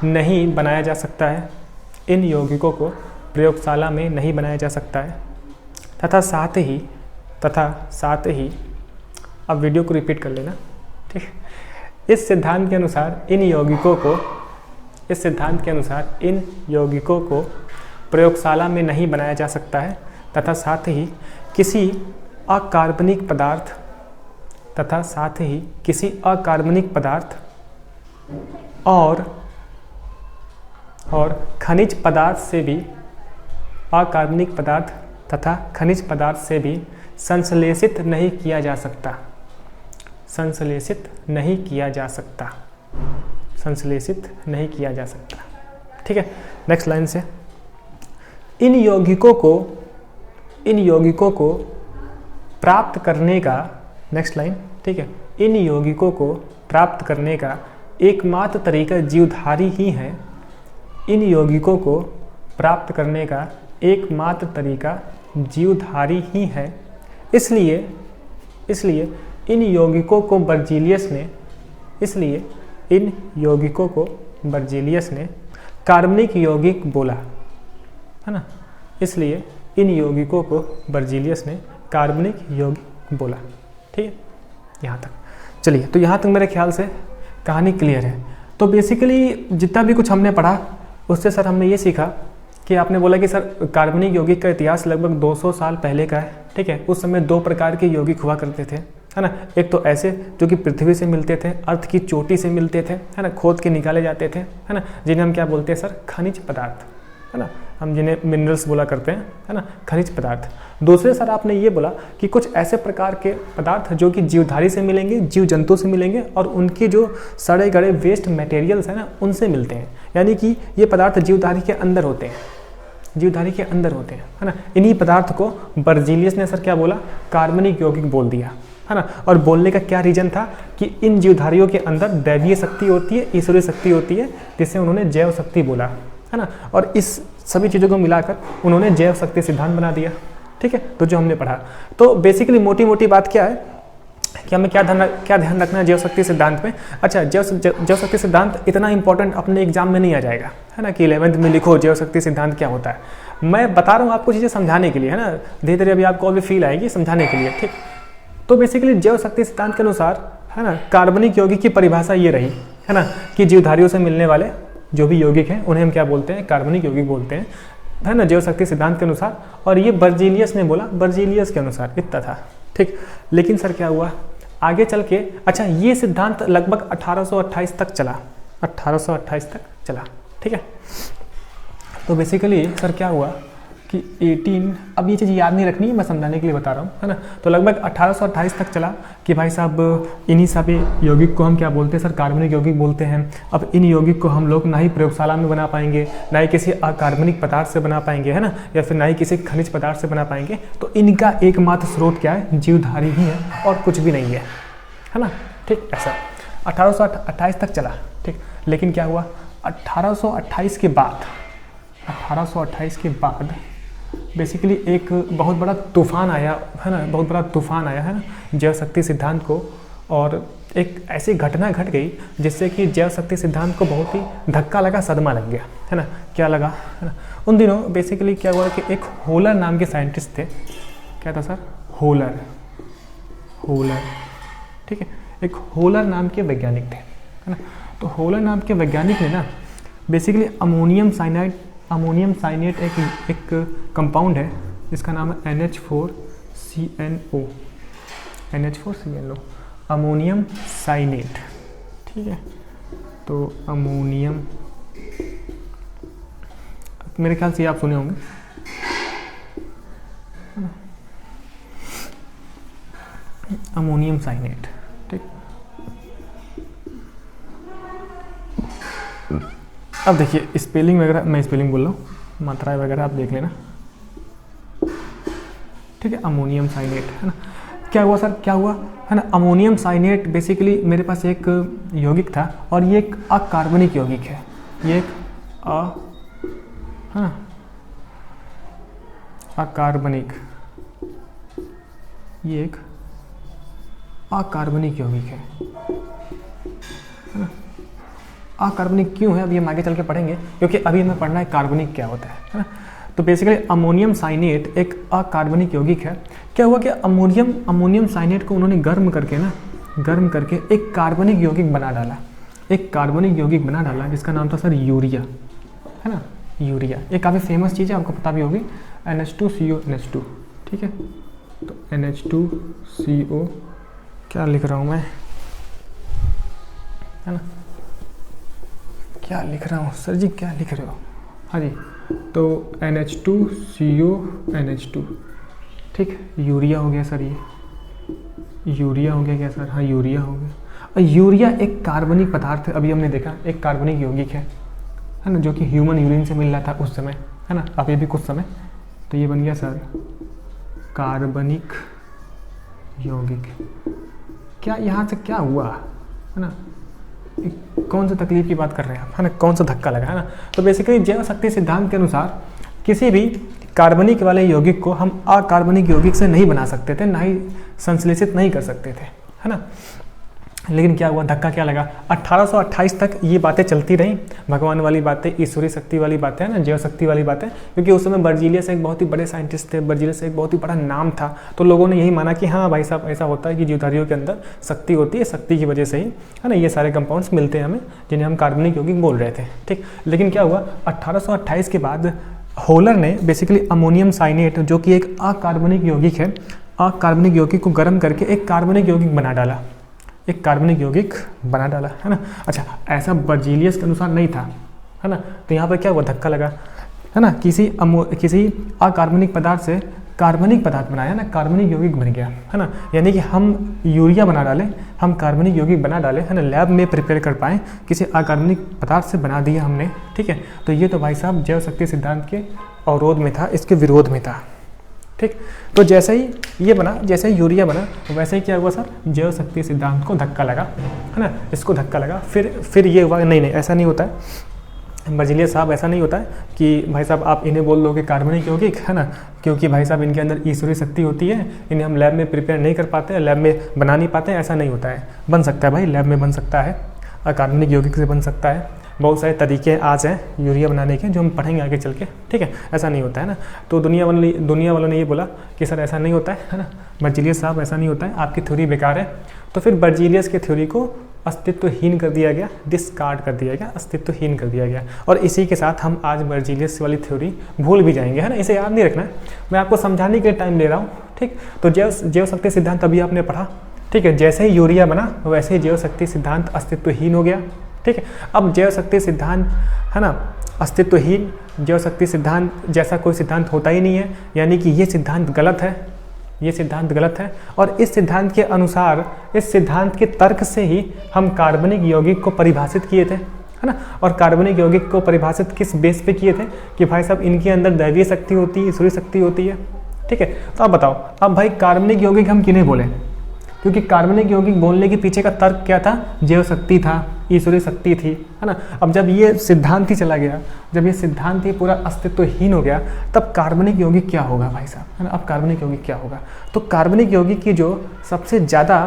नहीं बनाया जा सकता है, इन यौगिकों को प्रयोगशाला में नहीं बनाया जा सकता है, तथा साथ ही अब वीडियो को रिपीट कर लेना, ठीक। इस सिद्धांत के अनुसार इन यौगिकों को, इस सिद्धांत के अनुसार इन यौगिकों को प्रयोगशाला में नहीं बनाया जा सकता है, तथा साथ ही किसी अकार्बनिक पदार्थ, तथा साथ ही किसी अकार्बनिक पदार्थ और खनिज पदार्थ से भी, अकार्बनिक पदार्थ तथा खनिज पदार्थ से भी संश्लेषित नहीं किया जा सकता, संश्लेषित नहीं किया जा सकता, संश्लेषित नहीं किया जा सकता, ठीक है। नेक्स्ट लाइन से, इन यौगिकों को प्राप्त करने का, नेक्स्ट लाइन, ठीक है, इन यौगिकों को प्राप्त करने का एकमात्र तरीका जीवधारी ही है, इन यौगिकों को प्राप्त करने का एकमात्र तरीका जीवधारी ही है। इसलिए इन यौगिकों को बर्जीलियस ने, इसलिए इन यौगिकों को बर्जीलियस ने कार्बनिक यौगिक बोला, है ना। इसलिए इन यौगिकों को बर्जीलियस ने कार्बनिक यौगिक बोला, ठीक है। यहाँ तक चलिए, तो यहाँ तक मेरे ख्याल से कहानी क्लियर है। तो बेसिकली जितना भी कुछ हमने पढ़ा उससे सर हमने ये सीखा कि आपने बोला कि सर कार्बनिक यौगिक का इतिहास लगभग 200 साल पहले का है, ठीक है। उस समय दो प्रकार के यौगिक हुआ करते थे, है ना। एक तो ऐसे जो कि पृथ्वी से मिलते थे, अर्थ की चोटी से मिलते थे, है ना, खोद के निकाले जाते थे, है ना, जिन्हें हम क्या बोलते हैं सर, खनिज पदार्थ, है ना, हम जिन्हें मिनरल्स बोला करते हैं, है ना, खनिज पदार्थ। दूसरे सर आपने ये बोला कि कुछ ऐसे प्रकार के पदार्थ जो कि जीवधारी से मिलेंगे, जीव जंतु से मिलेंगे और उनके जो सड़े गड़े वेस्ट मटेरियल्स हैं ना उनसे मिलते हैं, यानी कि ये पदार्थ जीवधारी के अंदर होते हैं, जीवधारी के अंदर होते हैं, है ना। इन्हीं पदार्थ को बर्जीलियस ने सर क्या बोला, कार्बनिक यौगिक बोल दिया, है ना। और बोलने का क्या रीजन था कि इन जीवधारियों के अंदर दैवीय शक्ति होती है, ईश्वरीय शक्ति होती है, जिससे उन्होंने जैव शक्ति बोला, है ना। और इस सभी चीज़ों को मिलाकर उन्होंने जैव शक्ति सिद्धांत बना दिया, ठीक है। तो जो हमने पढ़ा, तो बेसिकली मोटी मोटी बात क्या है कि हमें क्या ध्यान रखना है जैव शक्ति सिद्धांत में। अच्छा, जैव शक्ति सिद्धांत इतना इंपॉर्टेंट अपने एग्जाम में नहीं आ जाएगा, है ना, कि 11वीं में लिखो जैव शक्ति सिद्धांत क्या होता है। मैं बता रहा हूँ आपको चीज़ें समझाने के लिए, है ना, धीरे धीरे अभी आपको अभी फील आएगी समझाने के लिए, ठीक। तो बेसिकली जैव शक्ति सिद्धांत के अनुसार, है ना, कार्बनिक यौगिक की परिभाषा ये रही, है ना, कि जीवधारियों से मिलने वाले जो भी यौगिक हैं उन्हें हम क्या बोलते हैं, कार्बनिक यौगिक बोलते हैं, है ना, जैव शक्ति सिद्धांत के अनुसार। और ये बर्जीलियस ने बोला, बर्जीलियस के अनुसार इतना था, ठीक। लेकिन सर क्या हुआ आगे चल के, अच्छा ये सिद्धांत लगभग 1828 तक चला, 1828 तक चला, ठीक है। तो बेसिकली सर क्या हुआ कि 18, अब ये चीज़ याद नहीं रखनी, मैं समझाने के लिए बता रहा हूँ, है ना। तो लगभग 1828 तक चला कि भाई साहब इन्हीं सभी यौगिक को हम क्या बोलते हैं सर, कार्बनिक यौगिक बोलते हैं। अब इन यौगिक को हम लोग ना ही प्रयोगशाला में बना पाएंगे, ना ही किसी अकार्बनिक पदार्थ से बना पाएंगे, है ना, या फिर ना ही किसी खनिज पदार्थ से बना पाएंगे। तो इनका एकमात्र स्रोत क्या है, जीवधारी ही है और कुछ भी नहीं है ना, ठीक। ऐसा 1828 तक चला, ठीक। लेकिन क्या हुआ 1828 के बाद, 1828 के बाद बेसिकली एक बहुत बड़ा तूफान आया, है ना, बहुत बड़ा तूफान आया है ना जैव शक्ति सिद्धांत को। और एक ऐसी घटना घट गई जिससे कि जैव शक्ति सिद्धांत को बहुत ही धक्का लगा, सदमा लग गया, है ना। क्या लगा, है ना, उन दिनों बेसिकली क्या हुआ कि एक होलर नाम के साइंटिस्ट थे। क्या था सर, होलर, ठीक है, एक होलर नाम के वैज्ञानिक थे, है ना। तो होलर नाम के वैज्ञानिक ने ना बेसिकली अमोनियम साइनेट एक कंपाउंड है जिसका नाम है NH4CNO, अमोनियम साइनेट, ठीक है। तो अमोनियम, मेरे ख्याल से आप सुने होंगे, अमोनियम साइनेट, ठीक। अब देखिए स्पेलिंग वगैरह, मैं स्पेलिंग बोल रहा हूँ, मात्राएं वगैरह आप देख लेना, ठीक है। अमोनियम साइनेट, है ना। क्या हुआ सर, क्या हुआ, है ना, अमोनियम साइनेट बेसिकली मेरे पास एक यौगिक था और ये एक अकार्बनिक यौगिक है, ये एक है ना, अकार्बनिक, ये एक अकार्बनिक यौगिक है ना। अकार्बनिक क्यों है, अभी हम आगे चल के पढ़ेंगे, क्योंकि अभी हमें पढ़ना है कार्बनिक क्या होता है ना। तो बेसिकली अमोनियम साइनेट एक अकार्बनिक यौगिक है। क्या हुआ कि अमोनियम साइनेट को उन्होंने गर्म करके एक कार्बनिक यौगिक बना डाला, जिसका नाम था सर यूरिया, है ना, यूरिया। ये काफ़ी फेमस चीज़ है, आपको पता भी होगी, NH2CO NH2, ठीक है। तो NH2CO, क्या लिख रहा हूँ मैं, है ना, क्या लिख रहा हूँ सर जी, क्या लिख रहे हो, हाँ जी। तो NH2CO NH2, ठीक, यूरिया हो गया सर, ये यूरिया हो गया क्या सर, हाँ यूरिया हो गया। और यूरिया एक कार्बनिक पदार्थ है, अभी हमने देखा एक कार्बनिक यौगिक है ना, जो कि ह्यूमन यूरिन से मिल रहा था उस समय, है ना, अभी भी कुछ समय। तो ये बन गया सर कार्बनिक यौगिक। क्या यहाँ से क्या हुआ, है ना, कौन सा तकलीफ की बात कर रहे हैं आप, है ना, कौन सा धक्का लगा, है ना। तो बेसिकली जैव शक्ति सिद्धांत के अनुसार किसी भी कार्बनिक वाले यौगिक को हम अकार्बनिक यौगिक से नहीं बना सकते थे, ना ही संश्लेषित नहीं कर सकते थे, है ना। लेकिन क्या हुआ, धक्का क्या लगा, 1828 तक ये बातें चलती रहीं, भगवान वाली बातें, ईश्वरीय शक्ति वाली बातें, है ना, जैव शक्ति वाली बातें, क्योंकि उस समय बर्जीलियस एक बहुत ही बड़े साइंटिस्ट थे, बर्जीलियस एक बहुत ही बड़ा नाम था। तो लोगों ने यही माना कि हाँ भाई साहब ऐसा होता है कि जीवधारियों के अंदर शक्ति होती है, शक्ति की वजह से ही, है ना, ये सारे कंपाउंड्स मिलते हैं हमें, जिन्हें हम कार्बनिक यौगिक बोल रहे थे, ठीक। लेकिन क्या हुआ 1828 के बाद होलर ने बेसिकली अमोनियम साइनेट, जो कि एक अकार्बनिक यौगिक है, अकार्बनिक यौगिक को गर्म करके एक कार्बनिक यौगिक बना डाला, है ना। अच्छा, ऐसा बर्जीलियस के अनुसार नहीं था, है ना। तो यहाँ पर क्या हुआ, धक्का लगा। है ना, किसी अकार्बनिक पदार्थ से कार्बनिक पदार्थ बनाया ना, कार्बनिक यौगिक बन गया, है ना। यानी कि हम यूरिया बना डालें, हम कार्बनिक यौगिक बना डालें, है ना, लैब में प्रिपेयर कर पाएँ, किसी अकार्बनिक पदार्थ से बना दिया हमने, ठीक है। तो ये तो भाई साहब जैव शक्ति सिद्धांत के अवरोध में था, इसके विरोध में था, ठीक। तो जैसे ही ये बना, जैसे ही यूरिया बना, वैसे ही क्या हुआ सर, जैव शक्ति सिद्धांत को धक्का लगा, है ना, इसको धक्का लगा। फिर ये हुआ, नहीं ऐसा नहीं होता है बर्जीलियस साहब, ऐसा नहीं होता है कि भाई साहब आप इन्हें बोल दो कि कार्बनिक यौगिक, है ना, क्योंकि भाई साहब इनके अंदर ईश्वरीय शक्ति होती है, इन्हें हम लैब में प्रिपेयर नहीं कर पाते हैं, लैब में बना नहीं पाते हैं, ऐसा नहीं होता है। बन सकता है भाई, लैब में बन सकता है, कार्बनिक यौगिक से बन सकता है, बहुत सारे तरीके आज हैं यूरिया बनाने के जो हम पढ़ेंगे आगे चल के, ठीक है। ऐसा नहीं होता है ना। तो दुनिया वालों ने ये बोला कि सर ऐसा नहीं होता है ना, बर्जीलियस साहब ऐसा नहीं होता है, आपकी थ्योरी बेकार है। तो फिर बर्जीलियस की थ्योरी को अस्तित्वहीन कर दिया गया, डिस्कार्ड कर दिया गया, अस्तित्वहीन कर दिया गया। और इसी के साथ हम आज बर्जीलियस वाली थ्योरी भूल भी जाएंगे, है ना। इसे याद नहीं रखना है, मैं आपको समझाने के टाइम ले रहा हूँ, ठीक। तो जैव शक्ति सिद्धांत अभी आपने पढ़ा, ठीक है। जैसे ही यूरिया बना वैसे ही जैव शक्ति सिद्धांत अस्तित्वहीन हो गया, ठीक है। अब जैव शक्ति सिद्धांत, है ना, अस्तित्वहीन, जैव शक्ति सिद्धांत जैसा कोई सिद्धांत होता ही नहीं है, यानी कि ये सिद्धांत गलत है, ये सिद्धांत गलत है। और इस सिद्धांत के अनुसार, इस सिद्धांत के तर्क से ही हम कार्बनिक यौगिक को परिभाषित किए थे, है ना। और कार्बनिक यौगिक को परिभाषित किस बेस पे किए थे कि भाई साहब इनके अंदर दैवीय शक्ति होती है, ईश्वरीय शक्ति होती है, ठीक है। तो अब बताओ, अब भाई कार्बनिक यौगिक हम किन्हें बोले, क्योंकि कार्बनिक यौगिक बोलने के पीछे का तर्क क्या था, जैव शक्ति था, ईश्वरीय शक्ति थी, है ना। अब जब ये सिद्धांत ही चला गया, जब ये सिद्धांत ही पूरा अस्तित्वहीन हो गया, तब कार्बनिक यौगिक क्या होगा भाई साहब, है ना। अब कार्बनिक यौगिक क्या होगा, तो कार्बनिक यौगिक की जो सबसे ज़्यादा,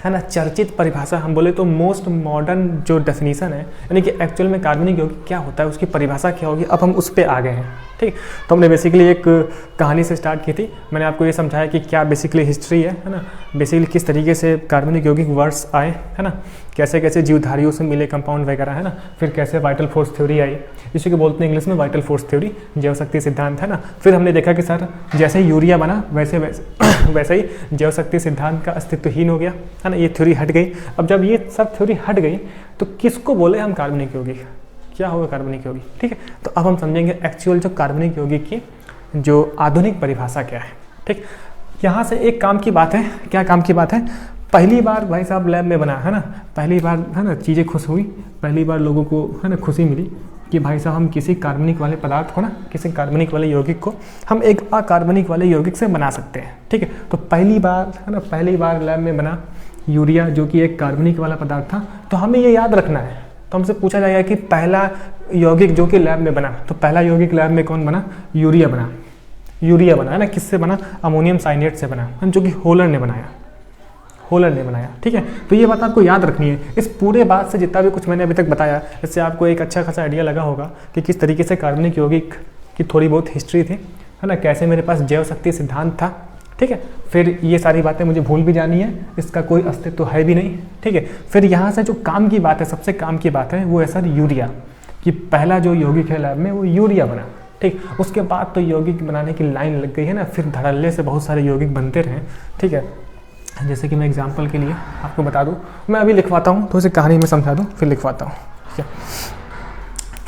है ना, चर्चित परिभाषा हम बोले तो मोस्ट मॉडर्न जो डेफिनेशन है, यानी कि एक्चुअल में कार्बनिक यौगिक क्या होता है, उसकी परिभाषा क्या होगी, अब हम उस पर आ गए हैं, ठीक। तो हमने बेसिकली एक कहानी से स्टार्ट की थी, मैंने आपको ये समझाया कि क्या बेसिकली हिस्ट्री है ना, बेसिकली किस तरीके से कार्बनिक यौगिक वर्ड्स आए, है ना, कैसे कैसे जीवधारियों से मिले कंपाउंड वगैरह, है ना, फिर कैसे वाइटल फोर्स थ्योरी आई, इसी को बोलते हैं इंग्लिश में वाइटल फोर्स थ्योरी, जैव शक्ति सिद्धांत, है ना। फिर हमने देखा कि सर जैसे ही यूरिया बना वैसे ही जैव शक्ति सिद्धांत का अस्तित्वहीन हो गया, है ना, ये थ्योरी हट गई। अब जब ये सब थ्योरी हट गई तो किसको बोले हम कार्बनिक यौगिक, क्या होगा कार्बनिक यौगिक, ठीक है। तो अब हम समझेंगे एक्चुअल जो कार्बनिक यौगिक की जो आधुनिक परिभाषा क्या है, ठीक। यहाँ से एक काम की बात है, क्या काम की बात है, पहली बार भाई साहब लैब में बना, है ना, पहली बार, है ना, चीज़ें खुश हुई, पहली बार लोगों को, है ना, खुशी मिली कि भाई साहब हम किसी कार्बनिक वाले पदार्थ को ना, किसी कार्बनिक वाले यौगिक को हम एक अकार्बनिक वाले यौगिक से बना सकते हैं, ठीक है। तो पहली बार, है ना, पहली बार लैब में बना यूरिया जो कि एक कार्बनिक वाला पदार्थ था। तो हमें ये याद रखना है, तो हमसे पूछा जाएगा कि पहला यौगिक जो कि लैब में बना, तो पहला यौगिक लैब में कौन बना, यूरिया बना, यूरिया बना, है ना, किससे बना, अमोनियम साइनेट से बना, जो कि होलर ने बनाया, होलर ने बनाया, ठीक है। तो ये बात आपको याद रखनी है। इस पूरे बात से जितना भी कुछ मैंने अभी तक बताया, इससे आपको एक अच्छा खासा आइडिया लगा होगा कि किस तरीके से कार्बनिक यौगिक की थोड़ी बहुत हिस्ट्री थी, है ना, कैसे मेरे पास जैव शक्ति सिद्धांत था, ठीक है। फिर ये सारी बातें मुझे भूल भी जानी है, इसका कोई अस्तित्व है भी नहीं, ठीक है। फिर यहाँ से जो काम की बात है, सबसे काम की बात है वो है सर यूरिया, कि पहला जो यौगिक है लैब में वो यूरिया बना, ठीक। उसके बाद तो यौगिक बनाने की लाइन लग गई है ना, फिर धड़ल्ले से बहुत सारे यौगिक बनते रहे, ठीक है। जैसे कि मैं एग्जांपल के लिए आपको बता दूं, मैं अभी लिखवाता हूं, तो इसे कहानी में समझा दूं, फिर लिखवाता हूं, ठीक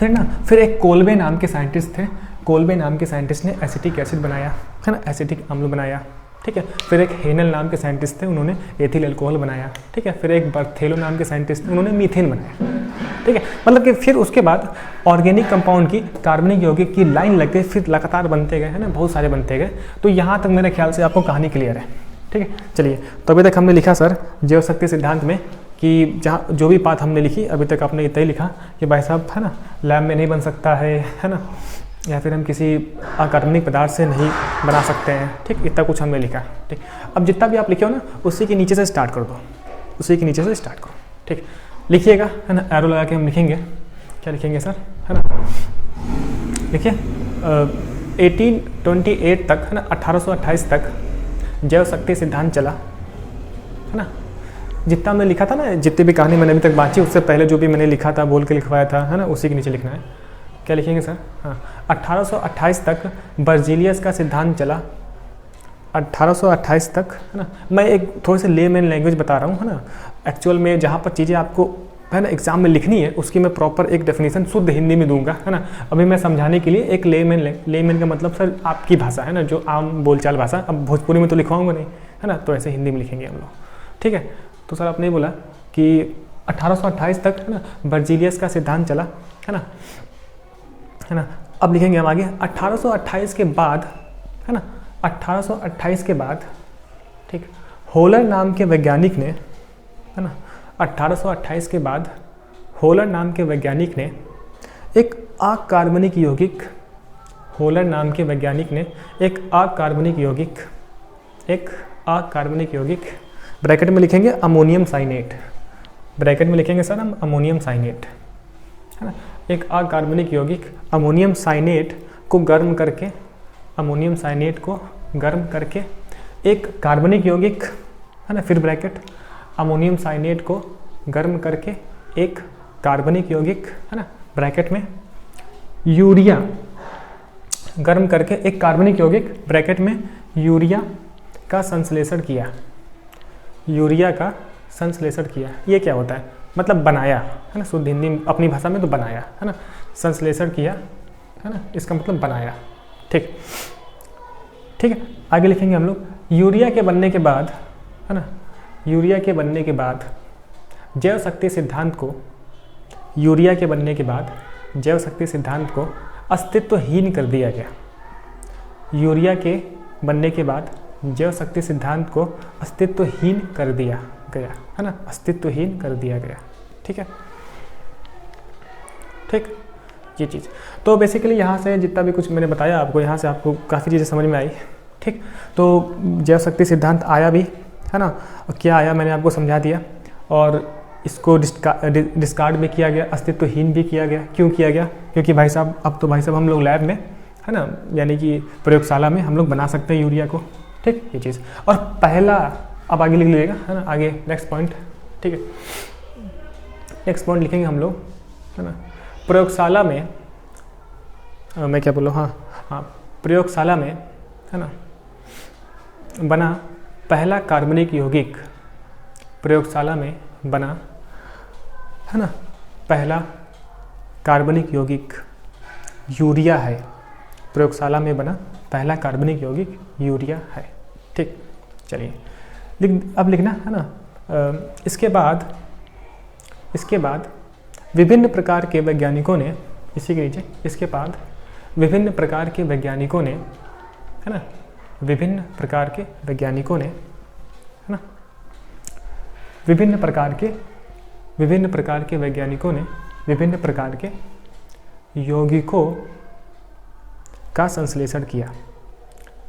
है। फिर एक कोल्बे नाम के साइंटिस्ट थे, कोल्बे नाम के साइंटिस्ट ने एसिटिक एसिड बनाया, है ना, एसिटिक अम्ल बनाया, ठीक है। फिर एक हेनल नाम के साइंटिस्ट थे, उन्होंने एथिल अल्कोहल बनाया, ठीक है। फिर एक बर्थेलो नाम के साइंटिस्ट थे, उन्होंने मीथेन बनाया, ठीक है। मतलब कि फिर उसके बाद ऑर्गेनिक कंपाउंड की, कार्बनिक यौगिक की लाइन लग गई, फिर लगातार बनते गए, है ना, बहुत सारे बनते गए। तो यहाँ तक मेरे ख्याल से आपको कहानी क्लियर है, ठीक है। चलिए, तो अभी तक हमने लिखा सर जैव शक्ति सिद्धांत में कि जहाँ जो भी बात हमने लिखी अभी तक आपने इतना ही लिखा कि भाई साहब, है ना, लैब में नहीं बन सकता है ना, या फिर हम किसी अकार्बनिक पदार्थ से नहीं बना सकते हैं, ठीक। इतना कुछ हमने लिखा, ठीक। अब जितना भी आप लिखे हो ना, उसी के नीचे से स्टार्ट कर दो, उसी के नीचे से स्टार्ट करो, ठीक। लिखिएगा, है ना, एरो लगा के हम लिखेंगे, क्या लिखेंगे सर, है ना, देखिए 1828 तक, है ना, 1828 तक जैव शक्ति सिद्धांत चला, है ना। जितना मैंने लिखा था ना, जितनी भी कहानी मैंने अभी तक बांची, उससे पहले जो भी मैंने लिखा था, बोल के लिखवाया था, है ना, उसी के नीचे लिखना है। क्या लिखेंगे सर, हाँ, 1828 तक बर्जीलियस का सिद्धांत चला, 1828 तक, है ना। मैं एक थोड़े से लेमैन लैंग्वेज बता रहा हूँ, है ना, एक्चुअल में जहाँ पर चीज़ें आपको है ना एग्जाम में लिखनी है उसकी मैं प्रॉपर एक डेफिनेशन शुद्ध हिंदी में दूंगा, है ना। अभी मैं समझाने के लिए एक लेमैन का मतलब सर आपकी भाषा, है ना, जो आम बोलचाल भाषा, अब भोजपुरी में तो लिखवाऊंगा नहीं, है ना, तो ऐसे हिंदी में लिखेंगे हम लोग, ठीक है। तो सर आपने बोला कि 1828 तक, है ना, बर्जीलियस का सिद्धांत चला, है ना। अब लिखेंगे हम आगे 1828 के बाद, है ना, 1828 के बाद, ठीक, होलर नाम के वैज्ञानिक ने, है ना, 1828 के बाद होलर नाम के वैज्ञानिक ने एक अकार्बनिक यौगिक, होलर नाम के वैज्ञानिक ने एक अकार्बनिक यौगिक, ब्रैकेट में लिखेंगे अमोनियम साइनेट, ब्रैकेट में लिखेंगे सर हम अमोनियम साइनेट, है ना, एक अकार्बनिक यौगिक अमोनियम साइनेट को गर्म करके, अमोनियम साइनेट को गर्म करके एक कार्बनिक यौगिक, है ना, फिर ब्रैकेट अमोनियम साइनेट को गर्म करके एक कार्बनिक यौगिक, है ना, ब्रैकेट में यूरिया, गर्म करके एक कार्बनिक यौगिक, ब्रैकेट में यूरिया का संश्लेषण किया, यूरिया का संश्लेषण किया। ये क्या होता है, मतलब बनाया, है ना, शुद्ध हिंदी अपनी भाषा में तो बनाया, है ना, संश्लेषण किया, है ना, इसका मतलब बनाया, ठीक है। आगे लिखेंगे हम लोग यूरिया के बनने के बाद, है ना, यूरिया के बनने के बाद जैव शक्ति सिद्धांत को, यूरिया के बनने के बाद जैव शक्ति सिद्धांत को अस्तित्वहीन कर दिया गया, यूरिया के बनने के बाद जैव शक्ति सिद्धांत को अस्तित्वहीन कर दिया गया, है ना, अस्तित्वहीन कर दिया गया, ठीक है, ठीक, ये चीज़। तो बेसिकली यहाँ से जितना भी कुछ मैंने बताया आपको, यहाँ से आपको काफ़ी चीज़ें समझ में आई, ठीक। तो जैव शक्ति सिद्धांत आया भी, है ना, क्या आया मैंने आपको समझा दिया, और इसको डिस्कार्ड भी किया गया, अस्तित्वहीन भी किया गया। क्यों किया गया? क्योंकि भाई साहब अब तो भाई साहब हम लोग लैब में, है ना, यानी कि प्रयोगशाला में हम लोग बना सकते हैं यूरिया को, ठीक, ये चीज़। और पहला, अब आगे लिख लीजिएगा, है ना, आगे नेक्स्ट पॉइंट, ठीक है, नेक्स्ट पॉइंट लिखेंगे हम लोग, है ना, प्रयोगशाला में, मैं क्या बोलूँ, हाँ, प्रयोगशाला में, है ना, बना पहला कार्बनिक यौगिक, प्रयोगशाला में बना, है ना, पहला कार्बनिक यौगिक यूरिया है, प्रयोगशाला में बना पहला कार्बनिक यौगिक यूरिया है, ठीक। चलिए अब लिखना, है ना, इसके बाद विभिन्न प्रकार के वैज्ञानिकों ने, इसी के नीचे, इसके बाद विभिन्न प्रकार के वैज्ञानिकों ने, है ना, विभिन्न प्रकार के वैज्ञानिकों ने, है ना, विभिन्न प्रकार के वैज्ञानिकों ने विभिन्न प्रकार के यौगिकों का संश्लेषण किया,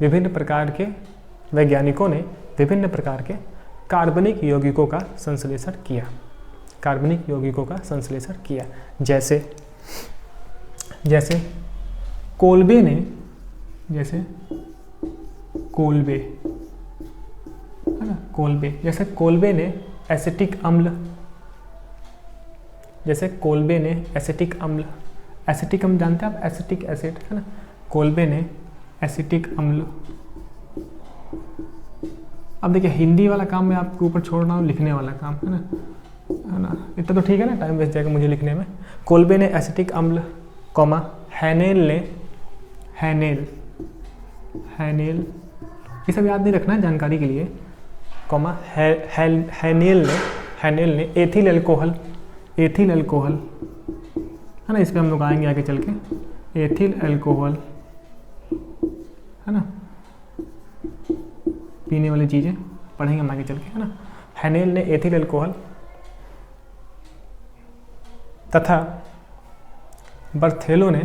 विभिन्न प्रकार के वैज्ञानिकों ने विभिन्न प्रकार के कार्बनिक यौगिकों का संश्लेषण किया, कार्बनिक यौगिकों का संश्लेषण किया, जैसे कोल्बे ने, जैसे कोल्बे, है ना, कोल्बे, जैसे कोल्बे ने एसिटिक अम्ल, जैसे कोल्बे ने एसिटिक अम्ल, एसिटिक अम्ल जानते हैं आप, एसिटिक एसिड, है ना, कोल्बे ने एसिटिक अम्ल। अब देखिए हिंदी वाला काम मैं आपके ऊपर छोड़ रहा हूँ, लिखने वाला काम, है ना, इतना तो ठीक है ना, टाइम वेस्ट जाएगा मुझे लिखने में। कोल्बे ने एसिटिक अम्ल, कॉमा, हैनेल ने, हैनेल, ये सब याद नहीं रखना है जानकारी के लिए, कॉमा, हैनेल ने एथिल अल्कोहल, है ना, इस पर हम लोग आएंगे आगे चल के, एथिल अल्कोहल, है ना, पीने वाली चीज़ें पढ़ेंगे हम आगे चल के, है ना। हैनेल ने एथिल अल्कोहल तथा बर्थेलो ने,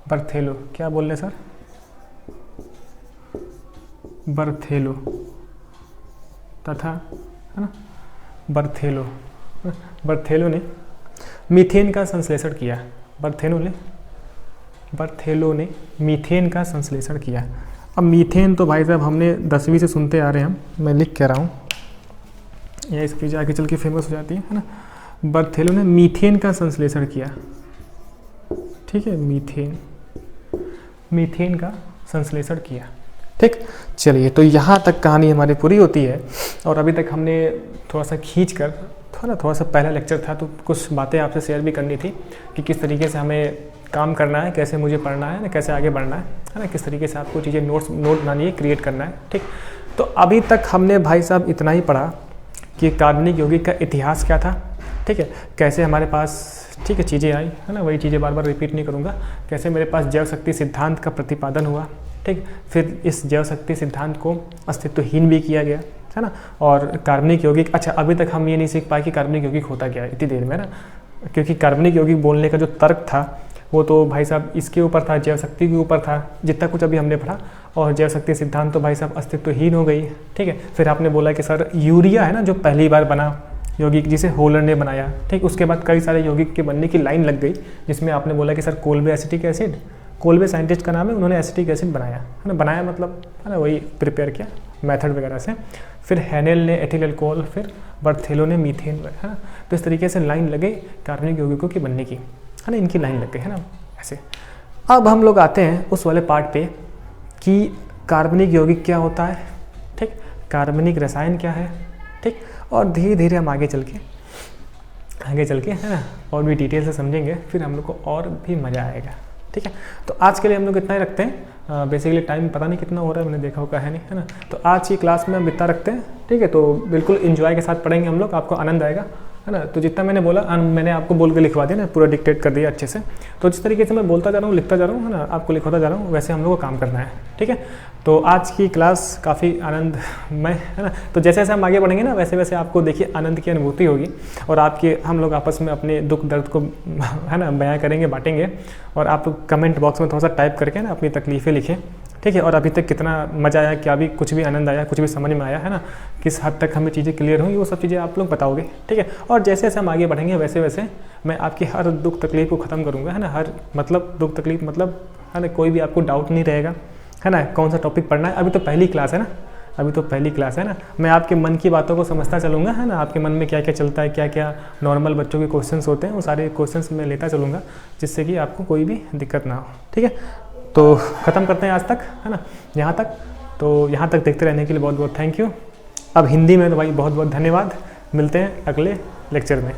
बर्थेलो, क्या बोल रहे सर, बर्थेलो तथा, है ना, बर्थेलो ने मीथेन का संश्लेषण किया, बर्थेलो ने मीथेन का संश्लेषण किया। अब मीथेन तो भाई साहब हमने 10वीं से सुनते आ रहे हैं, मैं लिख कह रहा हूँ, यह इसकी चीज़ आगे चल के फेमस हो जाती है ना। बर्थेलो ने मीथेन का संश्लेषण किया, ठीक है, मीथेन का संश्लेषण किया, ठीक, चलिए तो यहाँ तक कहानी हमारी पूरी होती है। और अभी तक हमने थोड़ा सा खींच कर थोड़ा सा पहला लेक्चर था तो कुछ बातें आपसे शेयर भी करनी थी कि किस तरीके से हमें काम करना है, कैसे मुझे पढ़ना है ना, कैसे आगे बढ़ना है ना, किस तरीके से आपको चीज़ें नोट बनानी है, क्रिएट करना है। ठीक, तो अभी तक हमने भाई साहब इतना ही पढ़ा कि कार्बनिक यौगिक का इतिहास क्या था। ठीक है, कैसे हमारे पास ठीक है चीज़ें आई है ना, वही चीज़ें बार बार रिपीट नहीं करूँगा। कैसे मेरे पास जैव शक्ति सिद्धांत का प्रतिपादन हुआ, ठीक, फिर इस जैव शक्ति सिद्धांत को अस्तित्वहीन भी किया गया है ना। और कार्बनिक यौगिक, अच्छा अभी तक हम ये नहीं सीख पाए कि कार्बनिक यौगिक होता क्या है इतनी देर में ना, क्योंकि कार्बनिक यौगिक बोलने का जो तर्क था वो तो भाई साहब इसके ऊपर था, जैव शक्ति के ऊपर था, जितना कुछ अभी हमने पढ़ा। और जैव शक्ति सिद्धांत तो भाई साहब अस्तित्वहीन हो गई। ठीक है, फिर आपने बोला कि सर यूरिया है ना जो पहली बार बना यौगिक, जिसे होलर ने बनाया। ठीक, उसके बाद कई सारे यौगिक के बनने की लाइन लग गई, जिसमें आपने बोला कि sir Kolbe acetic acid, Kolbe scientist का नाम है, उन्होंने एसिटिक एसिड बनाया है ना, बनाया मतलब है ना वही प्रिपेयर किया मेथड वगैरह से। फिर हैनेल ने एथिल अल्कोहल, फिर बर्थेलो ने मीथेन, है ना। तो इस तरीके से लाइन लगे कार्बनिक यौगिकों की बनने की, है ना, इनकी लाइन लग गई है ना ऐसे। अब हम लोग आते हैं उस वाले पार्ट पे कि कार्बनिक यौगिक क्या होता है, ठीक, कार्बनिक रसायन क्या है, ठीक। और धीरे धीरे हम आगे चल के है ना और भी डिटेल से समझेंगे, फिर हम लोग को और भी मज़ा आएगा। ठीक है, तो आज के लिए हम लोग इतना ही रखते हैं। बेसिकली टाइम पता नहीं कितना हो रहा है, मैंने देखा होगा है नहीं, है ना। तो आज की क्लास में हम इतना रखते हैं। ठीक है, तो बिल्कुल इन्जॉय के साथ पढ़ेंगे हम लोग, आपको आनंद आएगा, है ना। तो जितना मैंने बोला मैंने आपको बोल के लिखवा दिया ना, पूरा डिक्टेट कर दिया अच्छे से। तो जिस तरीके से मैं बोलता जा रहा हूँ, लिखता जा रहा हूँ, है ना, आपको लिखवाता जा रहा हूँ, वैसे हम लोग को काम करना है। ठीक है, तो आज की क्लास काफ़ी आनंदमय है ना। तो जैसे जैसे हम आगे बढ़ेंगे ना, वैसे वैसे आपको देखिए आनंद की अनुभूति होगी, और आपके हम लोग आपस में अपने दुख दर्द को है ना बयां करेंगे, बांटेंगे। और आप कमेंट बॉक्स में थोड़ा सा टाइप करके ना अपनी तकलीफ़ें लिखें। ठीक है, और अभी तक कितना मज़ा आया, क्या भी कुछ भी आनंद आया, कुछ भी समझ में आया, है ना, किस हद तक हमें चीज़ें क्लियर होंगी, वो सब चीज़ें आप लोग बताओगे। ठीक है, और जैसे जैसे हम आगे बढ़ेंगे वैसे वैसे मैं आपकी हर दुख तकलीफ को ख़त्म करूँगा, है ना। हर मतलब दुख तकलीफ मतलब है ना, कोई भी आपको डाउट नहीं रहेगा, है ना, कौन सा टॉपिक पढ़ना है। अभी तो पहली क्लास है ना, मैं आपके मन की बातों को समझता चलूँगा, है ना। आपके मन में क्या क्या चलता है, क्या क्या नॉर्मल बच्चों के क्वेश्चंस होते हैं, वो सारे क्वेश्चंस मैं लेता चलूँगा, जिससे कि आपको कोई भी दिक्कत ना हो। ठीक है, तो ख़त्म करते हैं आज तक, है ना, यहाँ तक। तो यहाँ तक देखते रहने के लिए बहुत बहुत थैंक यू। अब हिंदी में तो भाई बहुत बहुत धन्यवाद। मिलते हैं अगले लेक्चर में।